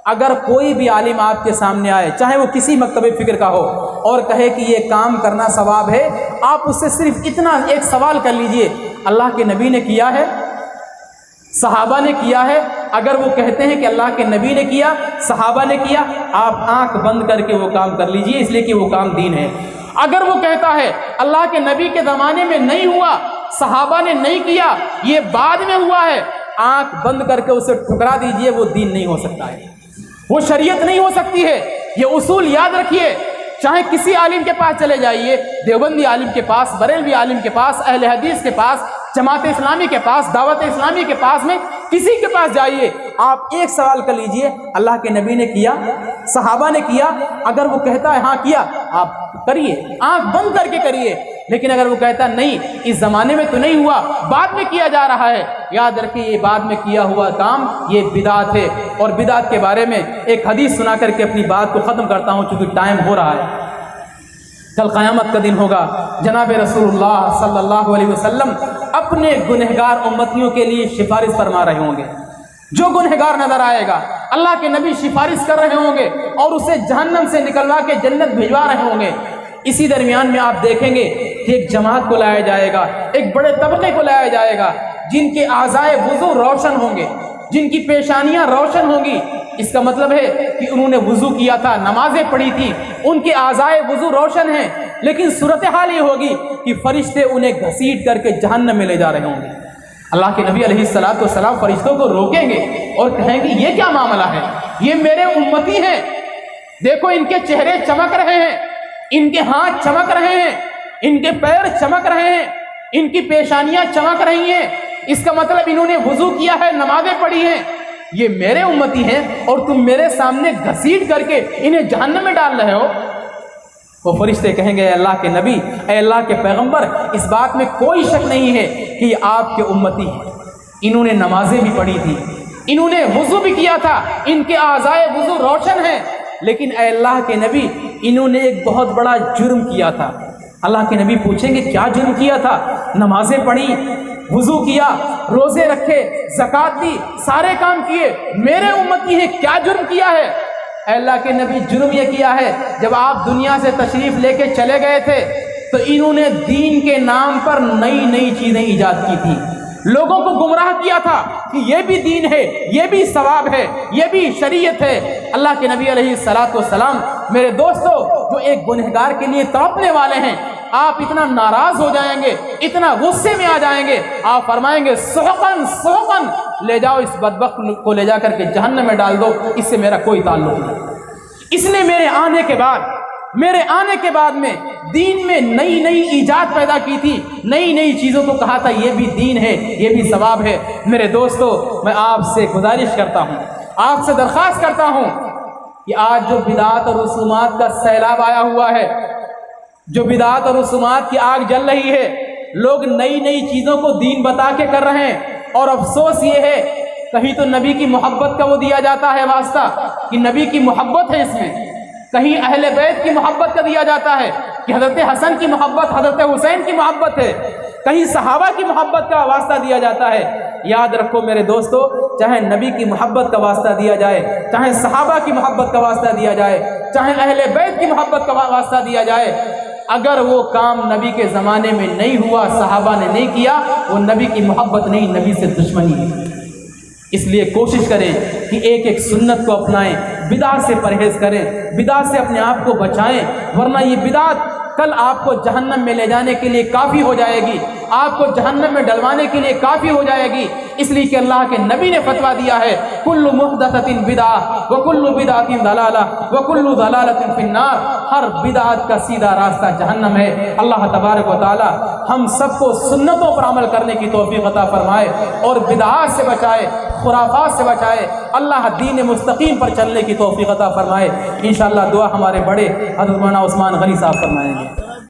اگر کوئی بھی عالم آپ کے سامنے آئے، چاہے وہ کسی مکتب فکر کا ہو، اور کہے کہ یہ کام کرنا ثواب ہے، آپ اس سے صرف اتنا ایک سوال کر لیجئے، اللہ کے نبی نے کیا ہے؟ صحابہ نے کیا ہے؟ اگر وہ کہتے ہیں کہ اللہ کے نبی نے کیا، صحابہ نے کیا، آپ آنکھ بند کر کے وہ کام کر لیجئے، اس لیے کہ وہ کام دین ہے۔ اگر وہ کہتا ہے اللہ کے نبی کے زمانے میں نہیں ہوا، صحابہ نے نہیں کیا، یہ بعد میں ہوا ہے، آنکھ بند کر کے اسے ٹھکرا دیجئے، وہ دین نہیں ہو سکتا ہے، وہ شریعت نہیں ہو سکتی ہے۔ یہ اصول یاد رکھیے، چاہے کسی عالم کے پاس چلے جائیے، دیوبندی عالم کے پاس، بریلوی عالم کے پاس، اہل حدیث کے پاس، جماعت اسلامی کے پاس، دعوت اسلامی کے پاس میں کسی کے پاس جائیے، آپ ایک سوال کر لیجئے، اللہ کے نبی نے کیا، صحابہ نے کیا؟ اگر وہ کہتا ہے ہاں کیا، آپ کریے، آنکھ بند کر کے کریے۔ لیکن اگر وہ کہتا نہیں، اس زمانے میں تو نہیں ہوا، بعد میں کیا جا رہا ہے، یاد رکھیے یہ بعد میں کیا ہوا کام یہ بدعت ہے۔ اور بدعت کے بارے میں ایک حدیث سنا کر کے اپنی بات کو ختم کرتا ہوں، چونکہ ٹائم ہو رہا ہے۔ کل قیامت کا دن ہوگا، جناب رسول اللہ صلی اللہ علیہ وسلم اپنے گنہگار امتیوں کے لیے سفارش فرما رہے ہوں گے۔ جو گنہگار نظر آئے گا، اللہ کے نبی سفارش کر رہے ہوں گے اور اسے جہنم سے نکلوا کے جنت بھجوا رہے ہوں گے۔ اسی درمیان میں آپ دیکھیں گے کہ ایک جماعت کو لایا جائے گا، ایک بڑے طبقے کو لایا جائے گا، جن کے اعضائے وضو روشن ہوں گے، جن کی پیشانیاں روشن ہوں گی۔ اس کا مطلب ہے کہ انہوں نے وضو کیا تھا، نمازیں پڑھی تھی، ان کے اعضائے وضو روشن ہیں، لیکن صورتحال یہ ہوگی کہ فرشتے انہیں گھسیٹ کر کے جہنم میں لے جا رہے ہوں گے۔ اللہ کے نبی علیہ السلام فرشتوں کو روکیں گے اور کہیں گے یہ کیا معاملہ ہے، یہ میرے امتی ہیں، دیکھو ان کے چہرے چمک رہے ہیں، ان کے ہاتھ چمک رہے ہیں، ان کے پیر چمک رہے ہیں، ان کی پیشانیاں چمک رہی ہیں، اس کا مطلب انہوں نے وضو کیا ہے، نمازیں پڑھی ہیں، یہ میرے امتی ہیں اور تم میرے سامنے گھسیٹ کر کے انہیں جہنم میں ڈال رہے ہو۔ وہ فرشتے کہیں گے اے اللہ کے نبی، اے اللہ کے پیغمبر، اس بات میں کوئی شک نہیں ہے کہ یہ آپ کے امتی ہیں، انہوں نے نمازیں بھی پڑھی تھی، انہوں نے وضو بھی کیا تھا، ان کے اعضائے وضو روشن ہیں، لیکن اے اللہ کے نبی انہوں نے ایک بہت بڑا جرم کیا تھا۔ اللہ کے نبی پوچھیں گے کیا جرم کیا تھا؟ نمازیں پڑھی، وضو کیا، روزے رکھے، زکوٰۃ دی، سارے کام کیے، میرے امتی ہیں، کیا جرم کیا ہے؟ اے اللہ کے نبی جرم یہ کیا ہے، جب آپ دنیا سے تشریف لے کے چلے گئے تھے تو انہوں نے دین کے نام پر نئی نئی چیزیں ایجاد کی تھی، لوگوں کو گمراہ کیا تھا کہ یہ بھی دین ہے، یہ بھی ثواب ہے، یہ بھی شریعت ہے۔ اللہ کے نبی علیہ السلام میرے دوستو جو ایک گنہگار کے لیے تڑپنے والے ہیں، آپ اتنا ناراض ہو جائیں گے، اتنا غصے میں آ جائیں گے، آپ فرمائیں گے سحقن سحقن، لے جاؤ اس بدبخت کو، لے جا کر کے جہنم میں ڈال دو، اس سے میرا کوئی تعلق نہیں۔ اس نے میرے آنے کے بعد میں دین میں نئی نئی ایجاد پیدا کی تھی، نئی نئی چیزوں کو کہا تھا یہ بھی دین ہے، یہ بھی ثواب ہے۔ میرے دوستو میں آپ سے گزارش کرتا ہوں، آپ سے درخواست کرتا ہوں کہ آج جو بدعات اور رسومات کا سیلاب آیا ہوا ہے، جو بدعات اور رسومات کی آگ جل رہی ہے، لوگ نئی نئی چیزوں کو دین بتا کے کر رہے ہیں، اور افسوس یہ ہے کہیں تو نبی کی محبت کا وہ دیا جاتا ہے واسطہ کہ نبی کی محبت ہے اس میں، کہیں اہل بیت کی محبت کا دیا جاتا ہے کہ حضرت حسن کی محبت، حضرت حسین کی محبت ہے، کہیں صحابہ کی محبت کا واسطہ دیا جاتا ہے۔ یاد رکھو میرے دوستو، چاہے نبی کی محبت کا واسطہ دیا جائے، چاہے صحابہ کی محبت کا واسطہ دیا جائے، چاہے اہل بیت کی محبت کا واسطہ دیا جائے، اگر وہ کام نبی کے زمانے میں نہیں ہوا، صحابہ نے نہیں کیا، وہ نبی کی محبت نہیں، نبی سے دشمنی ہے۔ اس لیے کوشش کریں کہ ایک ایک سنت کو اپنائیں، بدعت سے پرہیز کریں، بدعت سے اپنے آپ کو بچائیں، ورنہ یہ بدعت کل آپ کو جہنم میں لے جانے کے لیے کافی ہو جائے گی، آپ کو جہنم میں ڈلوانے کے لیے کافی ہو جائے گی۔ اس لیے کہ اللہ کے نبی نے فتویٰ دیا ہے کل محدثۃ بدعہ وکل بدعۃ ضلالہ وکل ضلالۃ فی النار، ہر بدعت کا سیدھا راستہ جہنم ہے۔ اللہ تبارک و تعالی ہم سب کو سنتوں پر عمل کرنے کی توفیق عطا فرمائے اور بدعات سے بچائے، خرافات سے بچائے، اللہ دین مستقیم پر چلنے کی توفیق عطا فرمائے۔ انشاءاللہ دعا ہمارے بڑے حضرت مولانا عثمان غنی صاحب فرمائیں گے۔